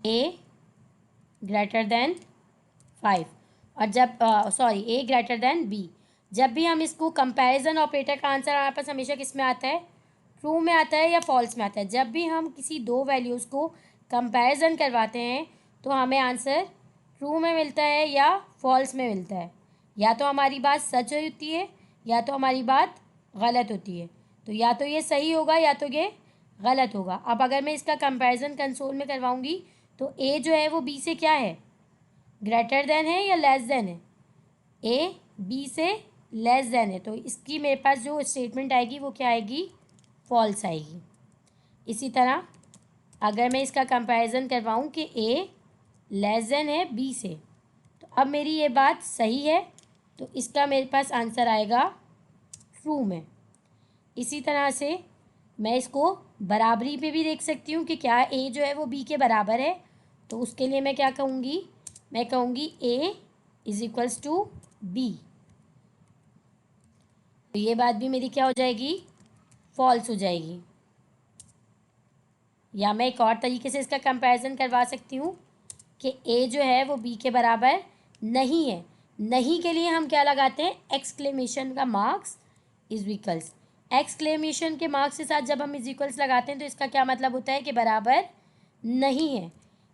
a ग्रेटर देन 5 और जब a ग्रेटर देन b, जब भी हम इसको कंपैरिजन ऑपरेटर का आंसर हमारे पास हमेशा किस में आता है, ट्रू में आता है या फॉल्स में आता है। जब भी हम किसी दो वैल्यूज़ को कंपैरिजन करवाते हैं तो हमें आंसर ट्रू में मिलता है या फॉल्स में मिलता है। या तो हमारी बात सच होती है या तो हमारी बात गलत होती है। तो या तो ये सही होगा या तो ये गलत होगा। अब अगर मैं इसका कंपैरिजन कंसोल में करवाऊंगी तो ए जो है वो बी से क्या है, ग्रेटर देन है या लेस देन है, ए बी से लेस देन है। तो इसकी मेरे पास जो स्टेटमेंट आएगी वो क्या आएगी, फॉल्स आएगी। इसी तरह अगर मैं इसका कंपैरिजन करवाऊँ कि ए लेस देन है बी से, तो अब मेरी ये बात सही है तो इसका मेरे पास आंसर आएगा ट्रू में। इसी तरह से मैं इसको बराबरी पे भी देख सकती हूँ कि क्या ए जो है वो बी के बराबर है। तो उसके लिए मैं क्या कहूँगी, मैं कहूँगी ए इज इक्वल्स टू बी। तो ये बात भी मेरी क्या हो जाएगी, फॉल्स हो जाएगी। या मैं एक और तरीके से इसका कंपैरिजन करवा सकती हूँ कि ए जो है वो बी के बराबर नहीं है। नहीं के लिए हम क्या लगाते हैं, एक्सक्लेमेशन का मार्क्स इज इक्वल्स। एक्सक्लेमेशन के मार्क्स के साथ जब हम इज इक्वल्स लगाते हैं तो इसका क्या मतलब होता है कि बराबर नहीं है।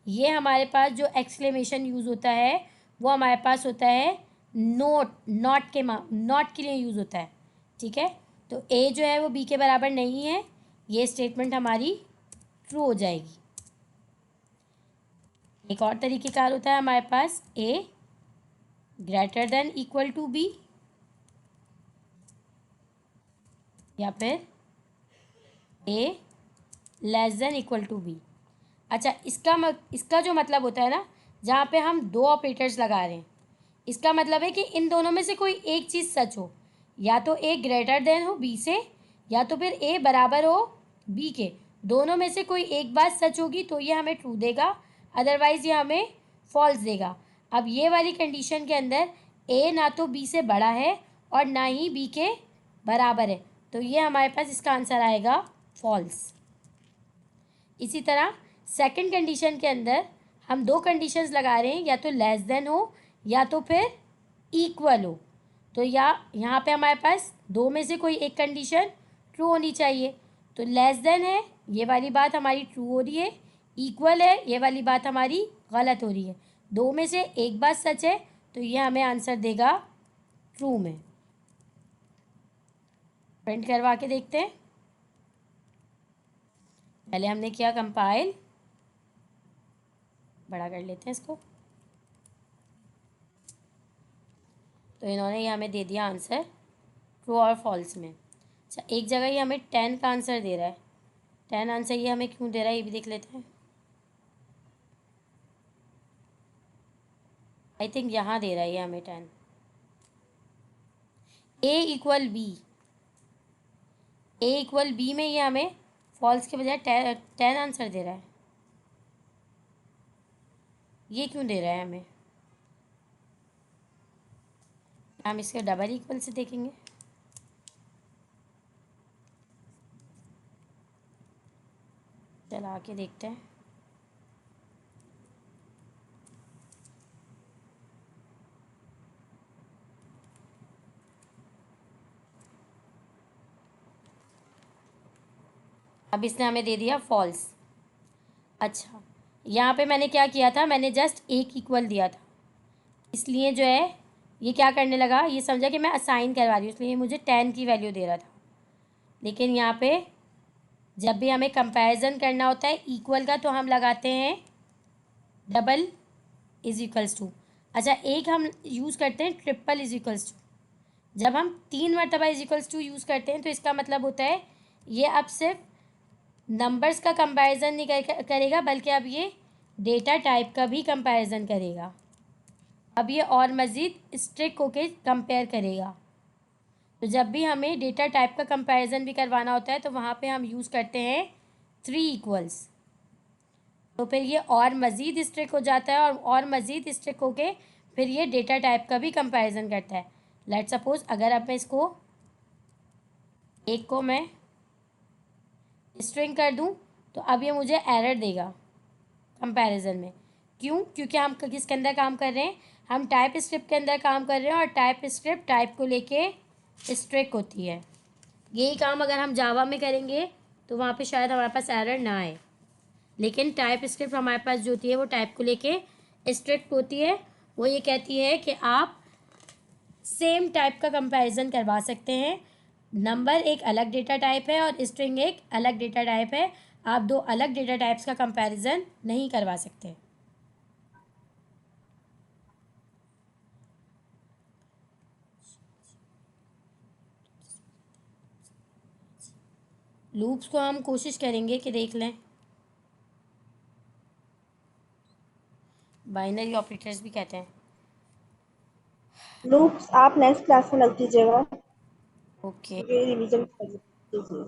ये हमारे पास जो एक्सक्लेमेशन यूज़ होता है वो हमारे पास होता है नॉट के लिए यूज़ होता है। ठीक है, तो ए जो है वो बी के बराबर नहीं है, ये स्टेटमेंट हमारी ट्रू हो जाएगी। एक और तरीक़ेकार होता है हमारे पास A greater than equal to B या फिर A less than equal to B. अच्छा, इसका जो मतलब होता है ना, जहाँ पे हम दो ऑपरेटर्स लगा रहे हैं, इसका मतलब है कि इन दोनों में से कोई एक चीज़ सच हो। या तो ए ग्रेटर देन हो बी से या तो फिर ए बराबर हो बी के। दोनों में से कोई एक बात सच होगी तो ये हमें ट्रू देगा, अदरवाइज़ ये हमें फॉल्स देगा। अब ये वाली कंडीशन के अंदर ए ना तो बी से बड़ा है और ना ही बी के बराबर है, तो ये हमारे पास इसका आंसर आएगा फॉल्स। इसी तरह सेकंड कंडीशन के अंदर हम दो कंडीशंस लगा रहे हैं, या तो लेस देन हो या तो फिर इक्वल हो। तो यहाँ पे हमारे पास दो में से कोई एक कंडीशन ट्रू होनी चाहिए। तो लेस देन है, ये वाली बात हमारी ट्रू हो रही है, इक्वल है, ये वाली बात हमारी गलत हो रही है। दो में से एक बात सच है तो ये हमें आंसर देगा ट्रू में। प्रिंट करवा के देखते हैं। पहले हमने किया कंपाइल, बड़ा कर लेते हैं इसको। तो इन्होंने ये हमें दे दिया आंसर ट्रू और फॉल्स में। अच्छा, एक जगह ये हमें 10 का आंसर दे रहा है। 10 आंसर ये हमें क्यों दे रहा है ये भी देख लेते हैं। आई थिंक यहाँ दे रहा है ये हमें 10। ए इक्वल बी में ये हमें फॉल्स के बजाय 10 आंसर दे रहा है। ये क्यों दे रहा है हमें, हम इसके डबल इक्वल से देखेंगे। चला के देखते हैं। अब इसने हमें दे दिया फॉल्स। अच्छा, यहाँ पे मैंने क्या किया था, मैंने जस्ट एक इक्वल दिया था, इसलिए जो है ये क्या करने लगा, ये समझा कि मैं असाइन करवा रही हूँ, इसलिए मुझे 10 की वैल्यू दे रहा था। लेकिन यहाँ पे जब भी हमें कंपैरिजन करना होता है इक्वल का तो हम लगाते हैं डबल इज इक्वल्स टू। अच्छा, एक हम यूज़ करते हैं ट्रिपल इज इक्वल्स टू। जब हम 3 मरतबा इज इक्वल्स टू यूज़ करते हैं तो इसका मतलब होता है ये अब सिर्फ नंबर्स का कंपैरिजन नहीं करेगा बल्कि अब ये डेटा टाइप का भी कंपैरिजन करेगा। अब ये और मज़ीद स्ट्रिक्ट होके कंपेयर करेगा। तो जब भी हमें डेटा टाइप का कंपैरिजन भी करवाना होता है तो वहाँ पे हम यूज़ करते हैं 3 इक्वल्स। तो फिर ये और मज़ीद स्ट्रिक्ट हो जाता है और मज़ीद स्ट्रिक्ट होके फिर ये डेटा टाइप का भी कंपैरिजन करता है। लेट्स सपोज अगर अब मैं इसको एक को मैं स्ट्रिंग कर दूं तो अब ये मुझे एरर देगा कंपैरिजन में। क्यों? क्योंकि हम किसके अंदर काम कर रहे हैं, हम टाइप स्क्रिप्ट के अंदर काम कर रहे हैं और टाइप स्क्रिप्ट टाइप को लेके स्ट्रिक्ट होती है। यही काम अगर हम जावा में करेंगे तो वहाँ पे शायद हमारे पास एरर ना आए, लेकिन टाइप स्क्रिप्ट हमारे पास जो होती है वो टाइप को लेके स्ट्रिक्ट होती है। वो ये कहती है कि आप सेम टाइप का कंपैरिजन करवा सकते हैं। नंबर एक अलग डेटा टाइप है और स्ट्रिंग एक अलग डेटा टाइप है। आप दो अलग डेटा टाइप्स का कंपैरिजन नहीं करवा सकते। लूप्स को हम कोशिश करेंगे कि देख लें। बाइनरी ऑपरेटर्स भी कहते हैं। लूप्स आप नेक्स्ट क्लास में लग दीजिएगा, ओके ये रिवीजन कर लीजिए।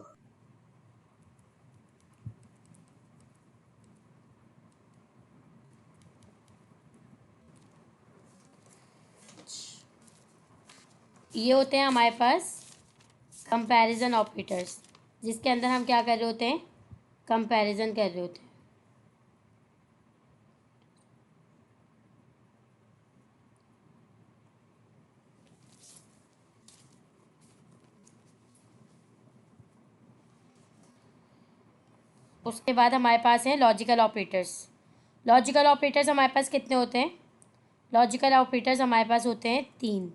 ये होते हैं हमारे पास कंपैरिजन ऑपरेटर्स, जिसके अंदर हम क्या कर रहे होते हैं, कंपैरिजन कर रहे होते हैं। उसके बाद हमारे पास हैं लॉजिकल ऑपरेटर्स। लॉजिकल ऑपरेटर्स हमारे पास कितने होते हैं? लॉजिकल ऑपरेटर्स हमारे पास होते हैं 3।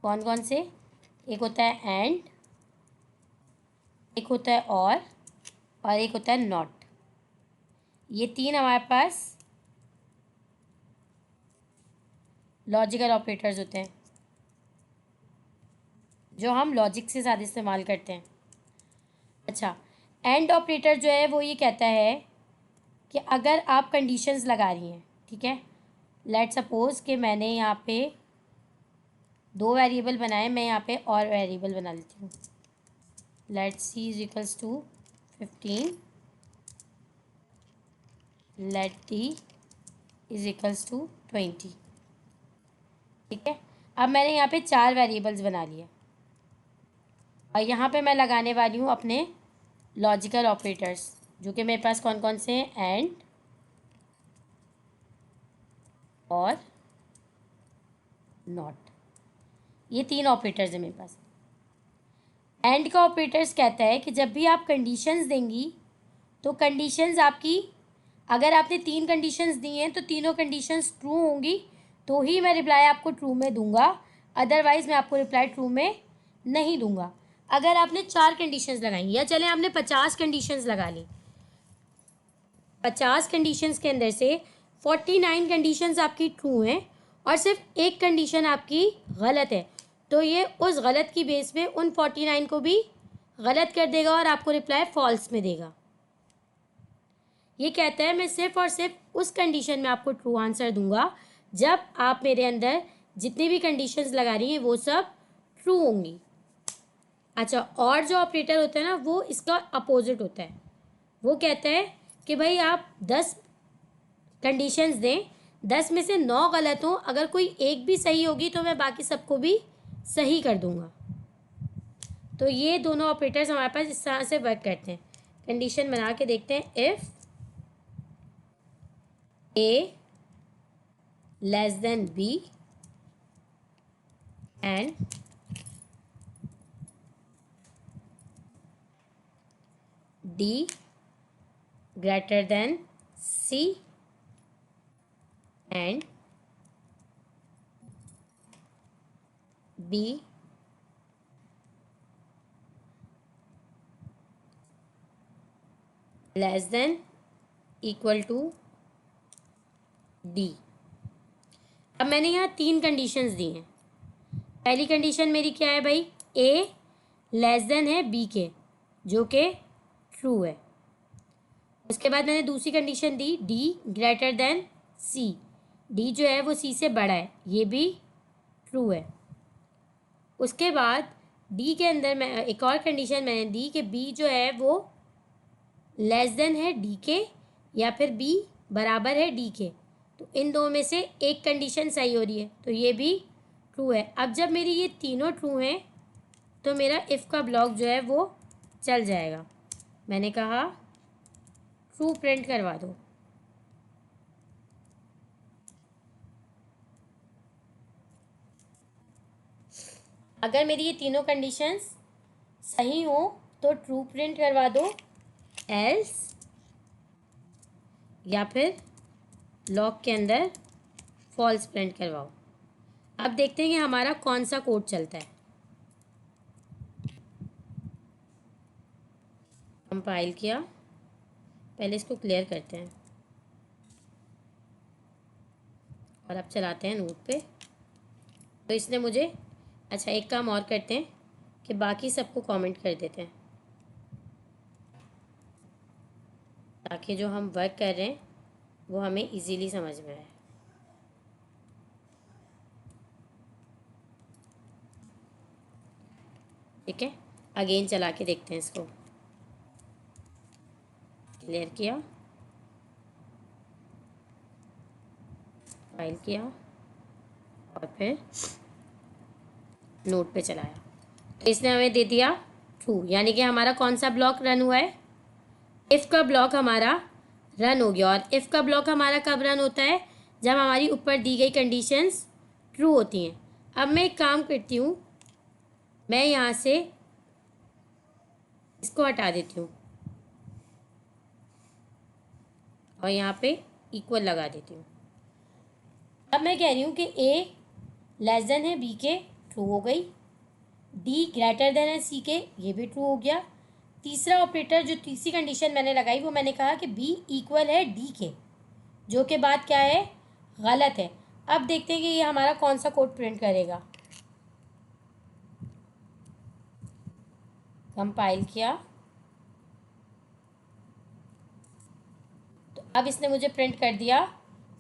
कौन कौन से? एक होता है एंड, एक होता है और एक होता है नॉट। ये 3 हमारे पास लॉजिकल ऑपरेटर्स होते हैं जो हम लॉजिक से ज़्यादा इस्तेमाल करते हैं। अच्छा, एंड ऑपरेटर जो है वो ये कहता है कि अगर आप कंडीशंस लगा रही हैं, ठीक है, लेट सपोज कि मैंने यहाँ पे 2 वेरिएबल बनाए, मैं यहाँ पे और वेरिएबल बना लेती हूँ। Let C is equals to 15, let D is equals to 20। ठीक है, अब मैंने यहाँ पे 4 वेरिएबल्स बना लिए और यहाँ पे मैं लगाने वाली हूँ अपने लॉजिकल ऑपरेटर्स, जो कि मेरे पास कौन कौन से हैं, एंड और नॉट। ये 3 ऑपरेटर्स हैं मेरे पास। एंड का ऑपरेटर्स कहता है कि जब भी आप कंडीशंस देंगी तो कंडीशंस आपकी, अगर आपने 3 कंडीशंस दी हैं तो तीनों कंडीशंस ट्रू होंगी तो ही मैं रिप्लाई आपको ट्रू में दूंगा, अदरवाइज़ मैं आपको रिप्लाई ट्रू में नहीं दूंगा। अगर आपने 4 कंडीशंस लगाई या चले आपने 50 कंडीशंस लगा ली, 50 कंडीशंस के अंदर से 49 कंडीशंस आपकी ट्रू हैं और सिर्फ एक कंडीशन आपकी गलत है, तो ये उस गलत की बेस पे उन 49 को भी गलत कर देगा और आपको रिप्लाई फॉल्स में देगा। ये कहता है मैं सिर्फ और सिर्फ उस कंडीशन में आपको ट्रू आंसर दूंगा जब आप मेरे अंदर जितनी भी कंडीशंस लगा रही हैं वो सब ट्रू होंगी। अच्छा, और जो ऑपरेटर होता है ना वो इसका अपोजिट होता है। वो कहता है कि भाई आप 10 कंडीशंस दें, 10 में से 9 गलत हों, अगर कोई एक भी सही होगी तो मैं बाकी सबको भी सही कर दूंगा। तो ये दोनों ऑपरेटर्स हमारे पास इस तरह से वर्क करते हैं। कंडीशन बना के देखते हैं। If A less than B and D greater than C and B less than equal to D. अब मैंने यहाँ 3 कंडीशंस दी हैं। पहली कंडीशन मेरी क्या है भाई, ए लेस देन है बी के, जो कि ट्रू है। उसके बाद मैंने दूसरी कंडीशन दी डी ग्रेटर देन सी, डी जो है वो सी से बड़ा है, ये भी ट्रू है। उसके बाद डी के अंदर मैं एक और कंडीशन मैंने दी कि बी जो है वो लेस देन है डी के या फिर बी बराबर है डी के, तो इन दो में से एक कंडीशन सही हो रही है, तो ये भी ट्रू है। अब जब मेरी ये तीनों ट्रू हैं तो मेरा इफ़ का ब्लॉक जो है वो चल जाएगा। मैंने कहा ट्रू प्रिंट करवा दो। अगर मेरी ये तीनों कंडीशंस सही हो तो ट्रू प्रिंट करवा दो, एल्स या फिर लॉक के अंदर फॉल्स प्रिंट करवाओ। अब देखते हैं कि हमारा कौन सा कोड चलता है। कंपाइल किया, पहले इसको क्लियर करते हैं और अब चलाते हैं नोट पे। तो इसने मुझे, अच्छा एक काम और करते हैं कि बाकी सबको कमेंट कर देते हैं ताकि जो हम वर्क कर रहे हैं वो हमें इजीली समझ में आए। ठीक है, अगेन चला के देखते हैं इसको। क्लियर किया, फाइल किया और फिर नोट पे चलाया, तो इसने हमें दे दिया ट्रू, यानी कि हमारा कौन सा ब्लॉक रन हुआ है, इफ़ का ब्लॉक हमारा रन हो गया। और इफ़ का ब्लॉक हमारा कब रन होता है, जब हमारी ऊपर दी गई कंडीशंस ट्रू होती हैं। अब मैं एक काम करती हूँ, मैं यहाँ से इसको हटा देती हूँ और यहाँ पे इक्वल लगा देती हूँ। अब मैं कह रही हूँ कि ए लेस देन है बी के, ट्रू हो गई। डी ग्रेटर देन है सी के, ये भी ट्रू हो गया। तीसरा ऑपरेटर, जो तीसरी कंडीशन मैंने लगाई, वो मैंने कहा कि बी इक्वल है डी के, जो के बाद क्या है, गलत है। अब देखते हैं कि ये हमारा कौन सा कोड प्रिंट करेगा। कंपाइल किया तो अब इसने मुझे प्रिंट कर दिया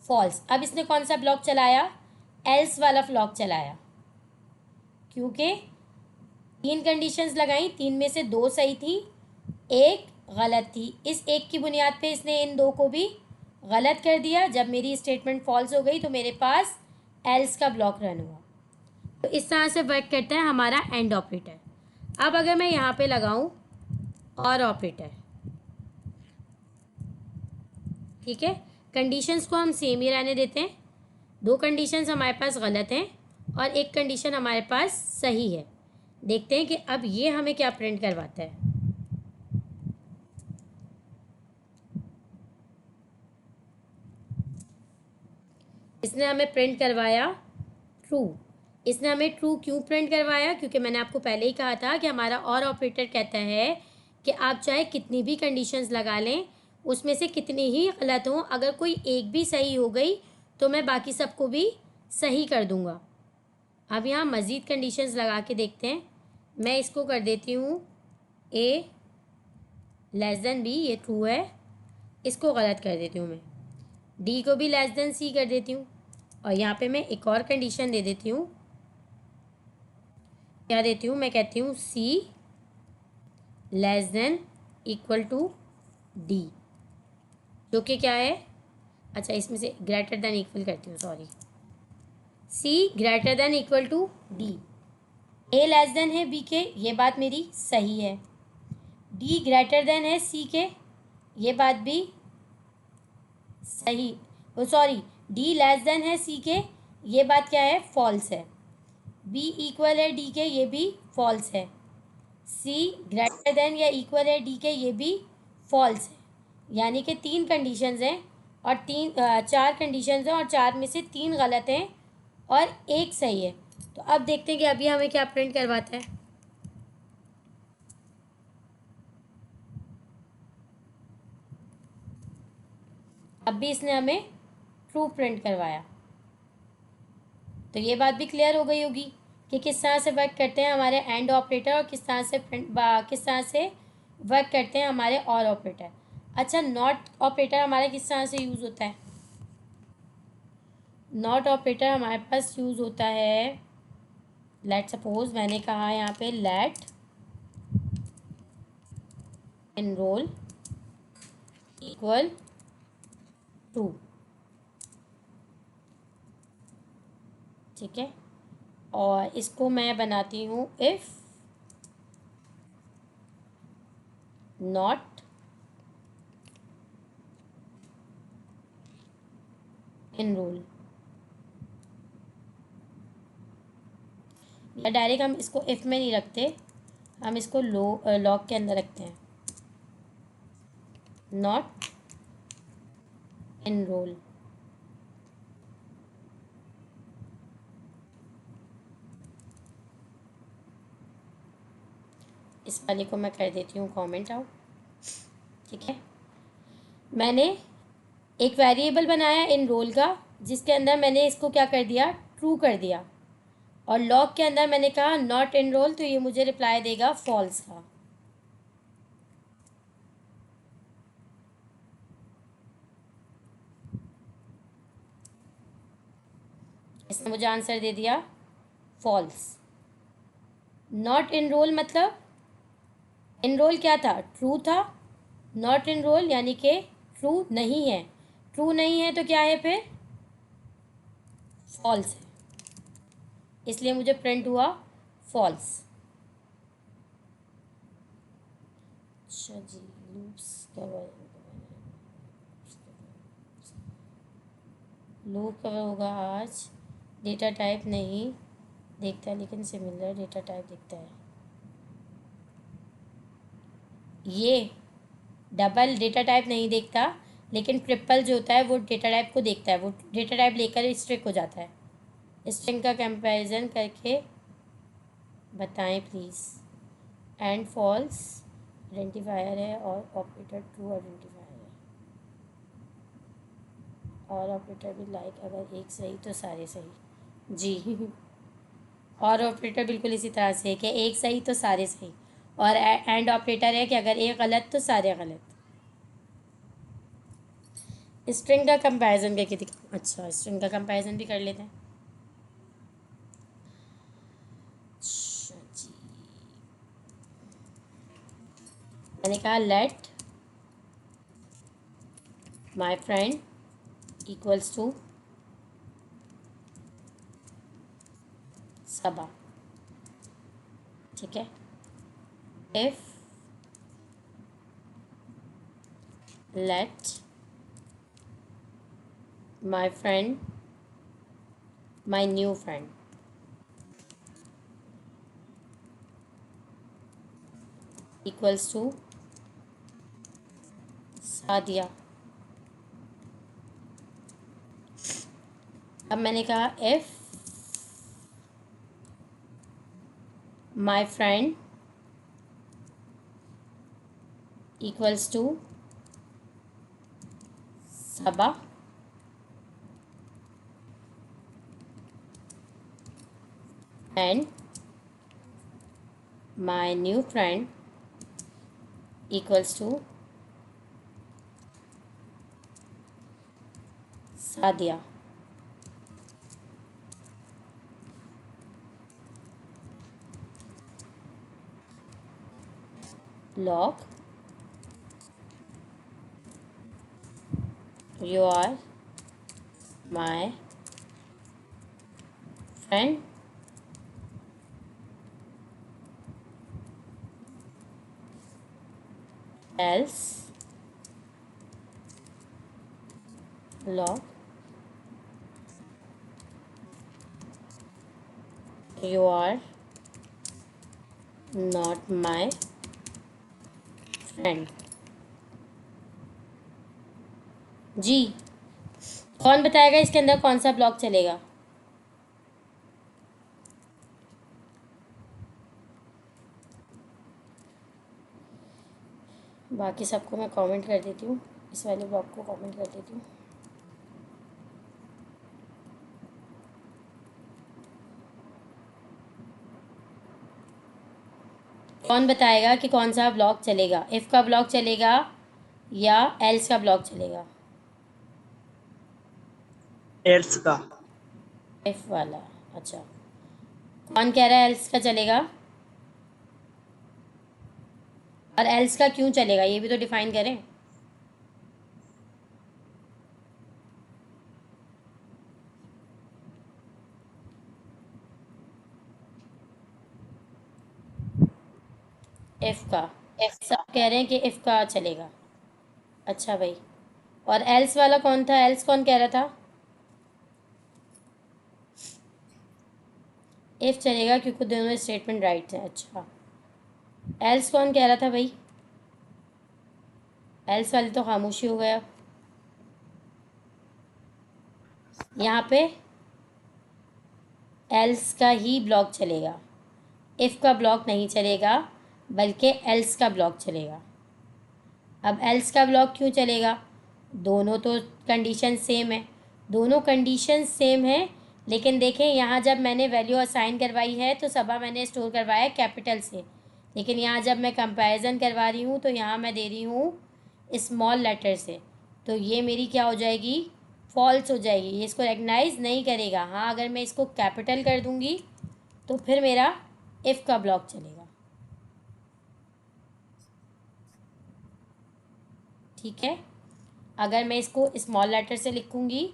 फॉल्स। अब इसने कौन सा ब्लॉक चलाया, एल्स वाला ब्लॉक चलाया, क्योंकि तीन कंडीशंस लगाई, तीन में से दो सही थी, एक गलत थी। इस एक की बुनियाद पे इसने इन दो को भी गलत कर दिया। जब मेरी स्टेटमेंट फॉल्स हो गई तो मेरे पास एल्स का ब्लॉक रन हुआ। तो इस तरह से वर्क करता है हमारा एंड ऑपरेटर। अब अगर मैं यहाँ पे लगाऊं और ऑपरेटर, ठीक है, कंडीशंस को हम सेम ही रहने देते हैं। दो कंडीशंस हमारे पास गलत हैं और एक कंडीशन हमारे पास सही है। देखते हैं कि अब ये हमें क्या प्रिंट करवाता है। इसने हमें प्रिंट करवाया ट्रू। इसने हमें ट्रू क्यों प्रिंट करवाया, क्योंकि मैंने आपको पहले ही कहा था कि हमारा और ऑपरेटर कहता है कि आप चाहे कितनी भी कंडीशंस लगा लें, उसमें से कितनी ही गलत हों, अगर कोई एक भी सही हो गई तो मैं बाकी सबको भी सही कर दूंगा। अब यहाँ मज़ीद कंडीशंस लगा के देखते हैं। मैं इसको कर देती हूँ ए लेस देन बी, ये ट्रू है, इसको गलत कर देती हूँ मैं। डी को भी लेस देन सी कर देती हूँ और यहाँ पे मैं एक और कंडीशन दे देती हूँ। क्या देती हूँ, मैं कहती हूँ C less than equal to D, जो कि क्या है, अच्छा इसमें से ग्रेटर देन इक्वल करती हूँ, sorry, C greater than equal to D. A less than है बी के, ये बात मेरी सही है। डी ग्रेटर देन है सी के, ये बात भी सही, ओ सॉरी, डी लेस देन है सी के, ये बात क्या है, फॉल्स है। बी इक्वल है डी के, ये भी फॉल्स है। सी ग्रेटर देन या इक्वल है डी के, ये भी फॉल्स है। यानी कि तीन कंडीशंस हैं और चार कंडीशंस हैं और चार में से तीन गलत हैं और एक सही है। तो अब देखते हैं कि अभी हमें क्या प्रिंट करवाता है। अब भी इसने हमें ट्रू प्रिंट करवाया। तो ये बात भी क्लियर हो गई होगी कि किस तरह से वर्क करते हैं हमारे एंड ऑपरेटर और किस तरह से वर्क करते हैं हमारे और ऑपरेटर। अच्छा, नॉट ऑपरेटर हमारा किस तरह से यूज़ होता है। नॉट ऑपरेटर हमारे पास यूज़ होता है, लेट सपोज मैंने कहा यहाँ पे लेट एनरोल इक्वल टू, ठीक है, और इसको मैं बनाती हूँ इफ़ नॉट इन रूल, या डायरेक्ट हम इसको इफ़ में नहीं रखते, हम इसको लॉग के अंदर रखते हैं, नॉट इन रोल। इस वाले को मैं कर देती हूँ कमेंट आउट। ठीक है, मैंने एक वेरिएबल बनाया इन रोल का, जिसके अंदर मैंने इसको क्या कर दिया, ट्रू कर दिया, और लॉग के अंदर मैंने कहा नॉट इन रोल, तो ये मुझे रिप्लाई देगा फॉल्स का। इसने मुझे आंसर दे दिया फॉल्स। नॉट इन रोल मतलब इन रोल क्या था, ट्रू था, नॉट इन रोल यानी कि ट्रू नहीं है। ट्रू नहीं है तो क्या है फिर, फॉल्स है, इसलिए मुझे प्रिंट हुआ फॉल्स। अच्छा जी, लूप्स लूप कवर होगा आज। डेटा टाइप नहीं देखता लेकिन सिमिलर डेटा टाइप दिखता है। ये डबल डेटा टाइप नहीं देखता, लेकिन ट्रिपल जो होता है वो डेटा टाइप को देखता है, वो डेटा टाइप लेकर स्ट्रिंग हो जाता है। स्ट्रिंग का कंपैरिजन करके बताएं प्लीज़। एंड फॉल्स आइडेंटिफायर है और ऑपरेटर ट्रू आइडेंटिफायर है, और ऑपरेटर भी लाइक अगर एक सही तो सारे सही। जी और ऑपरेटर बिल्कुल इसी तरह से है कि एक सही तो सारे सही, और एंड ऑपरेटर है कि अगर एक गलत तो सारे गलत। स्ट्रिंग का कंपैरिजन करके अच्छा, स्ट्रिंग का कंपैरिजन भी कर लेते हैं। अच्छा जी, मैंने कहा let my friend equals to Saba. ठीक है, if let my friend my new friend equals to Sadia. अब मैंने कहा if my friend equals to Saba and my new friend equals to Sadia. log you are my friend else log you are not my friend। जी, कौन बताएगा इसके अंदर कौन सा block चलेगा? बाकी सबको मैं कमेंट कर देती हूँ, इस वाले ब्लॉक को कमेंट कर देती हूँ। कौन बताएगा कि कौन सा ब्लॉक चलेगा, इफ़ का ब्लॉक चलेगा या एल्स का ब्लॉक चलेगा? एल्स का। इफ़ वाला, अच्छा। कौन कह रहा है एल्स का चलेगा? और एल्स का क्यों चलेगा ये भी तो डिफाइन करें। का, सब कह रहे हैं कि इफ़ का चलेगा। अच्छा भाई, और एल्स वाला कौन था? एल्स कौन कह रहा था? इफ़ चलेगा क्योंकि दोनों स्टेटमेंट राइट हैं। अच्छा, एल्स कौन कह रहा था भाई? एल्स वाली तो खामोशी हो गया। यहाँ पे एल्स का ही ब्लॉक चलेगा, इफ़ का ब्लॉक नहीं चलेगा, बल्कि एल्स का ब्लॉक चलेगा। अब एल्स का ब्लॉक क्यों चलेगा? दोनों तो कंडीशन सेम है, दोनों कंडीशन सेम है, लेकिन देखें यहाँ जब मैंने वैल्यू असाइन करवाई है तो सबा मैंने स्टोर करवाया है कैपिटल से, लेकिन यहाँ जब मैं कंपैरिजन करवा रही हूँ तो यहाँ मैं दे रही हूँ स्मॉल लेटर से, तो ये मेरी क्या हो जाएगी? फॉल्स हो जाएगी, ये इसको रिकग्नाइज नहीं करेगा। हाँ, अगर मैं इसको कैपिटल कर दूँगी तो फिर मेरा इफ़ का ब्लॉक चलेगा। ठीक है, अगर मैं इसको स्मॉल लेटर से लिखूँगी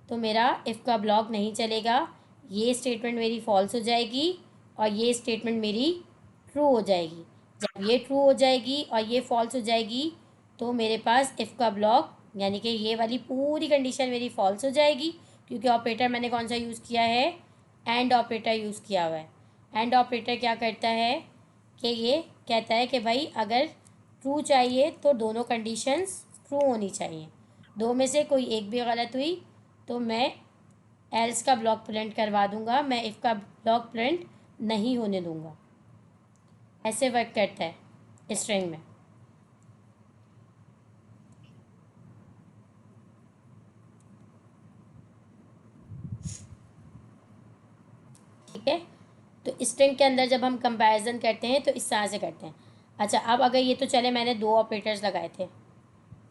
तो मेरा इफ़ का ब्लॉक नहीं चलेगा, ये स्टेटमेंट मेरी फॉल्स हो जाएगी और ये स्टेटमेंट मेरी ट्रू हो जाएगी। जब ये ट्रू हो जाएगी और ये फॉल्स हो जाएगी तो मेरे पास इफ़ का ब्लॉक, यानी कि ये वाली पूरी कंडीशन मेरी फॉल्स हो जाएगी, क्योंकि ऑपरेटर मैंने कौन सा यूज़ किया है? एंड ऑपरेटर यूज़ किया हुआ है। एंड ऑपरेटर क्या करता है कि ये कहता है कि भाई अगर ट्रू चाहिए तो दोनों कंडीशंस ट्रू होनी चाहिए, दो में से कोई एक भी गलत हुई तो मैं एल्स का ब्लॉक प्रिंट करवा दूंगा, मैं इफ़ का ब्लॉक प्रिंट नहीं होने दूंगा। ऐसे वर्क करता है स्ट्रिंग में। ठीक है, तो स्ट्रिंग के अंदर जब हम कंपैरिजन करते हैं तो इस तरह से करते हैं। अच्छा, अब अगर ये तो चले मैंने दो ऑपरेटर्स लगाए थे,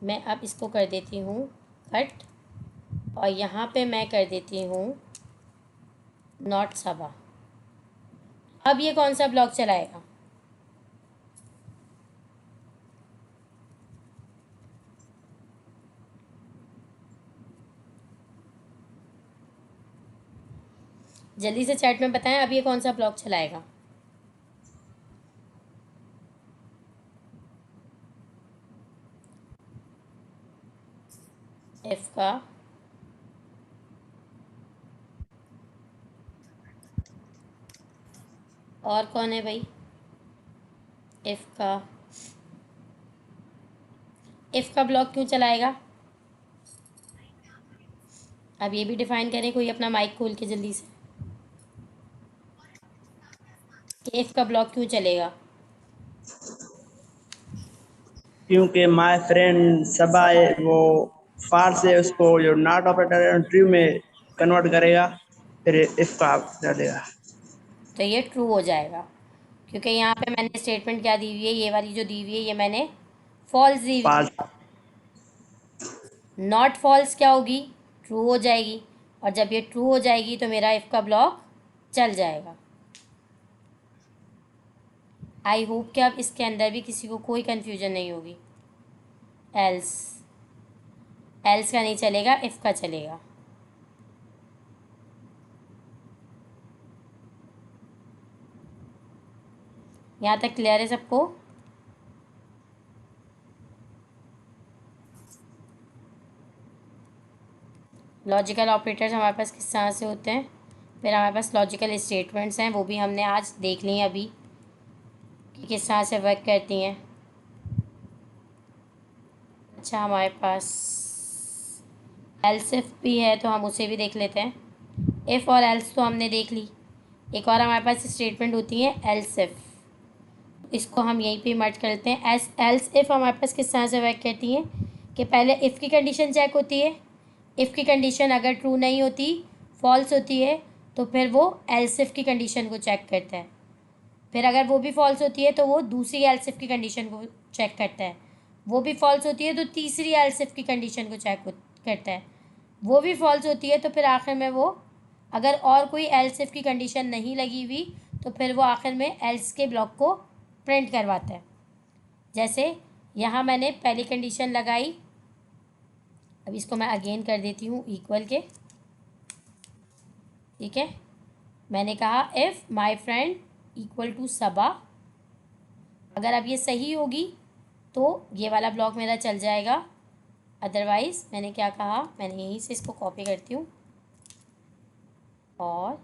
मैं अब इसको कर देती हूँ कट और यहाँ पे मैं कर देती हूँ नॉट सबा। अब ये कौन सा ब्लॉक चलाएगा? जल्दी से चैट में बताएं, अब ये कौन सा ब्लॉक चलाएगा? इफ का, और कौन है भाई? इफ का, इफ का ब्लॉक क्यों चलाएगा? अब ये भी डिफाइन करें, कोई अपना माइक खोल के जल्दी से, कि इफ का ब्लॉक क्यों चलेगा? क्योंकि माय फ्रेंड सबा है वो फार से उसको जो नॉट ऑपरेटर है ट्रू में कन्वर्ट करेगा, फिर इफ का डालेगा। तो ये ट्रू हो जाएगा, क्योंकि यहाँ पे मैंने स्टेटमेंट क्या दी हुई है? ये वाली जो दी हुई है ये मैंने फॉल्स दी हुई फाल्स। है। नॉट फॉल्स क्या होगी? ट्रू हो जाएगी, और जब ये ट्रू हो जाएगी तो मेरा इफ का ब्लॉक चल जाएगा। आई होप कि अब इसके अंदर भी किसी को कोई कन्फ्यूजन नहीं होगी। एल्स, एल्स का नहीं चलेगा, इफ का चलेगा। यहाँ तक क्लियर है सबको? लॉजिकल ऑपरेटर्स हमारे पास किस तरह से होते हैं, फिर हमारे पास लॉजिकल स्टेटमेंट्स हैं, वो भी हमने आज देख ली हैं अभी कि किस तरह से वर्क करती हैं। अच्छा, हमारे पास एल्स इफ भी है तो हम उसे भी देख लेते हैं। इफ़ और एल्स तो हमने देख ली, एक और हमारे पास स्टेटमेंट होती है एल्स इफ, इसको हम यहीं पे मर्ज करते हैं। एल्स इफ हमारे पास किस तरह से वर्क करती हैं कि पहले इफ़ की कंडीशन चेक होती है, इफ़ की कंडीशन अगर ट्रू नहीं होती, फॉल्स होती है, तो फिर वो एल्स इफ की कंडीशन को चेक करता है, फिर अगर वो भी फॉल्स होती है तो वो दूसरी एल्स इफ की कंडीशन को चेक करता है, वो भी फॉल्स होती है तो तीसरी एल्स इफ की कंडीशन को चेक करता है, वो भी फॉल्स होती है तो फिर आखिर में वो, अगर और कोई एल्स इफ की कंडीशन नहीं लगी हुई तो फिर वो आखिर में एल्स के ब्लॉक को प्रिंट करवाता है। जैसे यहाँ मैंने पहली कंडीशन लगाई, अब इसको मैं अगेन कर देती हूँ इक्वल के। ठीक है, मैंने कहा if my friend equal to Saba, अगर अब ये सही होगी तो ये वाला ब्लॉक मेरा चल जाएगा, अदरवाइज़ मैंने क्या कहा, मैंने यहीं से इसको कॉपी करती हूँ और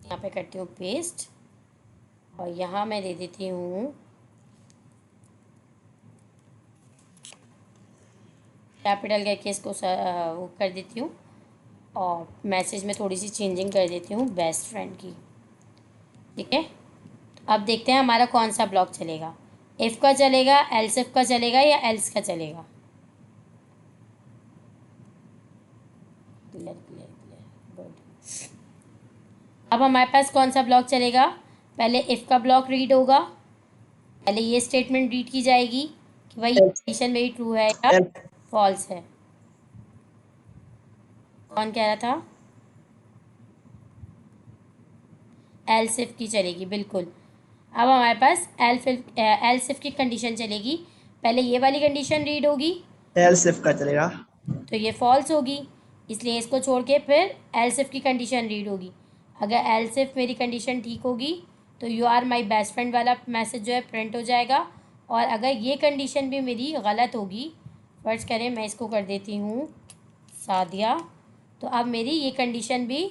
यहाँ पे करती हूँ पेस्ट और यहाँ मैं दे देती हूँ कैपिटल करके इसको वो कर देती हूँ और मैसेज में थोड़ी सी चेंजिंग कर देती हूँ बेस्ट फ्रेंड की। ठीक है, अब देखते हैं हमारा कौन सा ब्लॉक चलेगा, इफ़ का चलेगा, एल्स इफ का चलेगा या एल्स का चलेगा। Clear clear clear, good. अब हमारे पास कौन सा ब्लॉक चलेगा, पहले इफ़ का ब्लॉक रीड होगा, पहले ये स्टेटमेंट रीड की जाएगी कि भाई कंडीशन मेरी ट्रू है या फॉल्स है। कौन कह रहा था, एल्स इफ की चलेगी, बिल्कुल। अब हमारे पास एल्स इफ की कंडीशन चलेगी, पहले ये वाली कंडीशन रीड होगी, एल्स इफ का चलेगा, तो ये फॉल्स होगी, इसलिए इसको छोड़ के फिर एल्स इफ की कंडीशन रीड होगी। अगर एल्स इफ मेरी कंडीशन ठीक होगी तो you are my best friend वाला मैसेज जो है प्रिंट हो जाएगा, और अगर ये कंडीशन भी मेरी गलत होगी, फर्ज करें मैं इसको कर देती हूँ सादिया, तो अब मेरी ये कंडीशन भी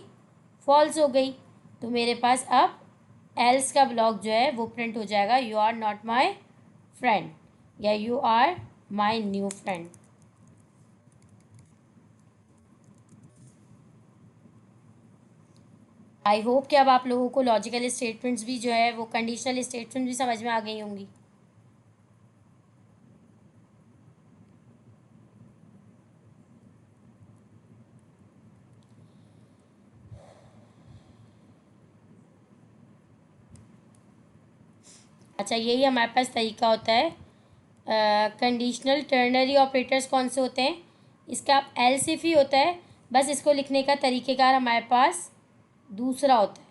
फॉल्स हो गई, तो मेरे पास अब एल्स का ब्लॉक जो है वो प्रिंट हो जाएगा, you are not my friend या you are my new friend. I hope कि अब आप लोगों को लॉजिकल स्टेटमेंट्स भी जो है वो कंडीशनल स्टेटमेंट्स भी समझ में आ गई होंगी। अच्छा, यही हमारे पास तरीका होता है। कंडीशनल टर्नरी ऑपरेटर्स कौन से होते हैं, इसका आप एल्स इफ ही होता है, बस इसको लिखने का तरीक़ेकार हमारे पास दूसरा होता है।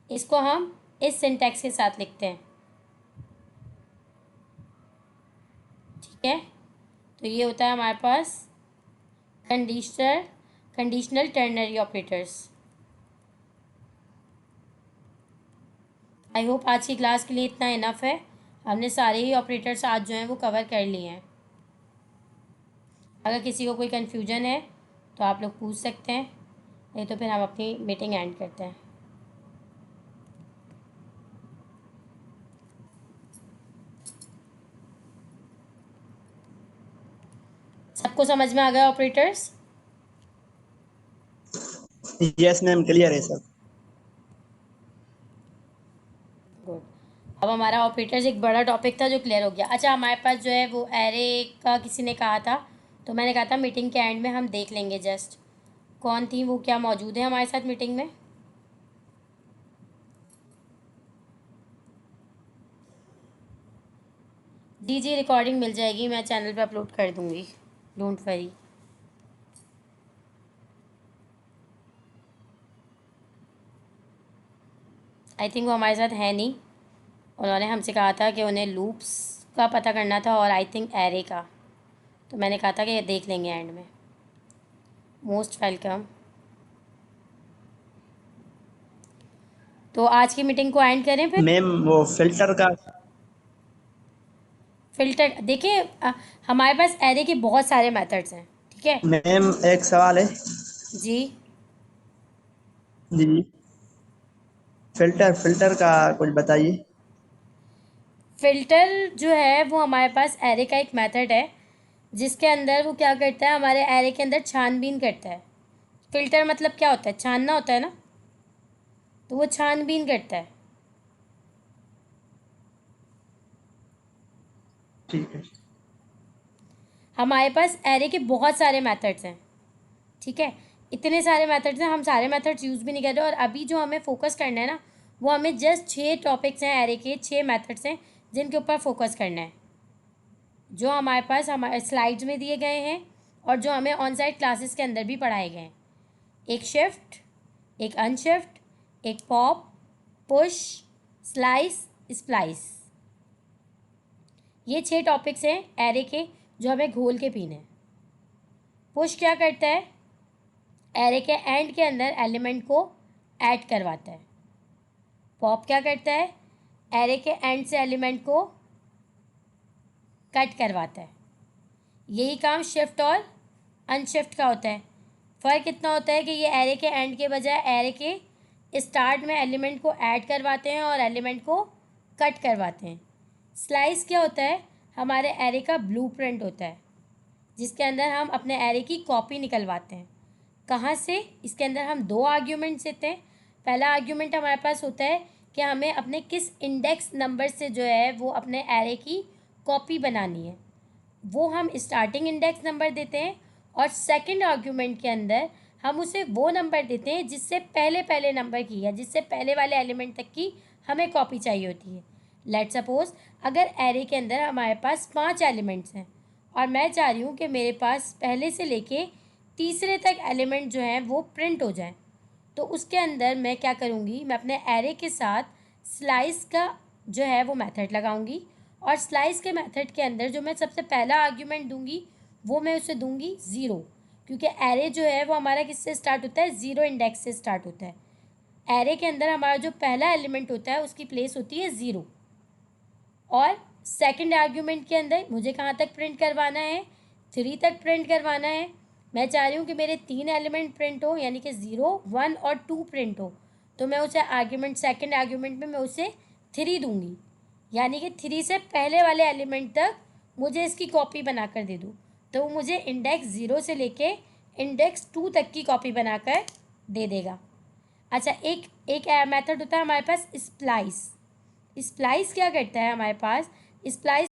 इसको हम इस सिंटैक्स के साथ लिखते हैं। ठीक है, तो ये होता है हमारे पास conditional ternary operators. I hope आज की क्लास के लिए इतना इनफ है, हमने सारे ही ऑपरेटर्स आज जो हैं वो कवर कर लिए हैं। अगर किसी को कोई कन्फ्यूजन है तो आप लोग पूछ सकते हैं, नहीं तो फिर हम अपनी मीटिंग एंड करते हैं। सबको समझ में आ गया ऑपरेटर्स? यस मैम, क्लियर है सब। गुड। अब हमारा ऑपरेटर्स एक बड़ा टॉपिक था जो क्लियर हो गया। अच्छा, हमारे पास जो है वो एरे का किसी ने कहा था, तो मैंने कहा था मीटिंग के एंड में हम देख लेंगे जस्ट कौन थी वो, क्या मौजूद है हमारे साथ मीटिंग में। जी रिकॉर्डिंग मिल जाएगी, मैं चैनल पे अपलोड कर दूँगी, डोंट वरी। आई थिंक वो हमारे साथ है नहीं, उन्होंने हमसे कहा था कि उन्हें लूप्स का पता करना था और आई थिंक एरे का, तो मैंने कहा था कि ये देख लेंगे एंड में। Most welcome. तो आज की मीटिंग को एंड करें फिर। मैम वो फिल्टर का, फिल्टर देखिए, हमारे पास एरे के बहुत सारे मेथड्स हैं। ठीक है मैम एक सवाल है जी, जी, फिल्टर का कुछ बताइए। फिल्टर जो है वो हमारे पास एरे का एक मेथड है जिसके अंदर वो क्या करता है, हमारे एरे के अंदर छानबीन करता है। फिल्टर मतलब क्या होता है, छानना होता है ना, तो वो छानबीन करता है। ठीक है, हमारे पास एरे के बहुत सारे मेथड्स हैं। ठीक है, इतने सारे मेथड्स हैं, हम सारे मेथड्स यूज़ भी नहीं कर रहे, और अभी जो हमें फोकस करना है ना, वो हमें जस्ट 6 टॉपिक्स हैं एरे के, 6 मेथड्स हैं जिनके ऊपर फोकस करना है, जो हमारे पास हमारे स्लाइड्स में दिए गए हैं और जो हमें ऑन साइट क्लासेस के अंदर भी पढ़ाए गए हैं। एक शिफ्ट, एक अनशिफ्ट, एक पॉप, पुश, स्लाइस, स्प्लाइस, ये 6 टॉपिक्स हैं एरे के जो हमें घोल के पीने हैं। पुश क्या करता है, एरे के एंड के अंदर एलिमेंट को ऐड करवाता है। पॉप क्या करता है? एरे के एंड से एलिमेंट को कट करवाता है। यही काम शिफ्ट और अनशिफ्ट का होता है। फ़र्क इतना होता है कि ये एरे के एंड के बजाय एरे के स्टार्ट में एलिमेंट को ऐड करवाते हैं और एलिमेंट को कट करवाते हैं। स्लाइस क्या होता है? हमारे एरे का ब्लूप्रिंट होता है, जिसके अंदर हम अपने एरे की कॉपी निकलवाते हैं। कहाँ से? इसके अंदर हम 2 आर्ग्यूमेंट्स देते हैं। पहला आर्ग्यूमेंट हमारे पास होता है कि हमें अपने किस इंडेक्स नंबर से जो है वो अपने एरे की कॉपी बनानी है, वो हम स्टार्टिंग इंडेक्स नंबर देते हैं। और सेकंड आर्ग्यूमेंट के अंदर हम उसे वो नंबर देते हैं जिससे पहले नंबर की या जिससे पहले वाले एलिमेंट तक की हमें कॉपी चाहिए होती है। लेट्स सपोज अगर एरे के अंदर हमारे पास 5 एलिमेंट्स हैं और मैं चाह रही हूँ कि मेरे पास पहले से लेके तीसरे तक एलिमेंट जो हैं वो प्रिंट हो जाएं, तो उसके अंदर मैं क्या करूँगी? मैं अपने एरे के साथ स्लाइस का जो है वो मेथड लगाऊंगी और स्लाइस के मेथड के अंदर जो मैं सबसे पहला आर्ग्यूमेंट दूंगी वो मैं उसे दूंगी 0, क्योंकि एरे जो है वो हमारा किससे स्टार्ट होता है? 0 इंडेक्स से स्टार्ट होता है। एरे के अंदर हमारा जो पहला एलिमेंट होता है उसकी प्लेस होती है 0। और सेकंड आर्ग्यूमेंट के अंदर मुझे कहाँ तक प्रिंट करवाना है? 3 तक प्रिंट करवाना है। मैं चाह रही हूँ कि मेरे 3 एलिमेंट प्रिंट हो, यानी कि 0, 1 और 2 प्रिंट हो, तो मैं उसे आर्ग्यूमेंट सेकंड आर्ग्यूमेंट में मैं उसे 3 दूंगी, यानी कि 3 से पहले वाले एलिमेंट तक मुझे इसकी कॉपी बनाकर दे दूँ, तो वो मुझे इंडेक्स 0 से लेके इंडेक्स 2 तक की कॉपी बनाकर दे देगा। अच्छा, एक मेथड होता है हमारे पास स्प्लाइस। स्प्लाइस क्या करता है? हमारे पास स्प्लाइस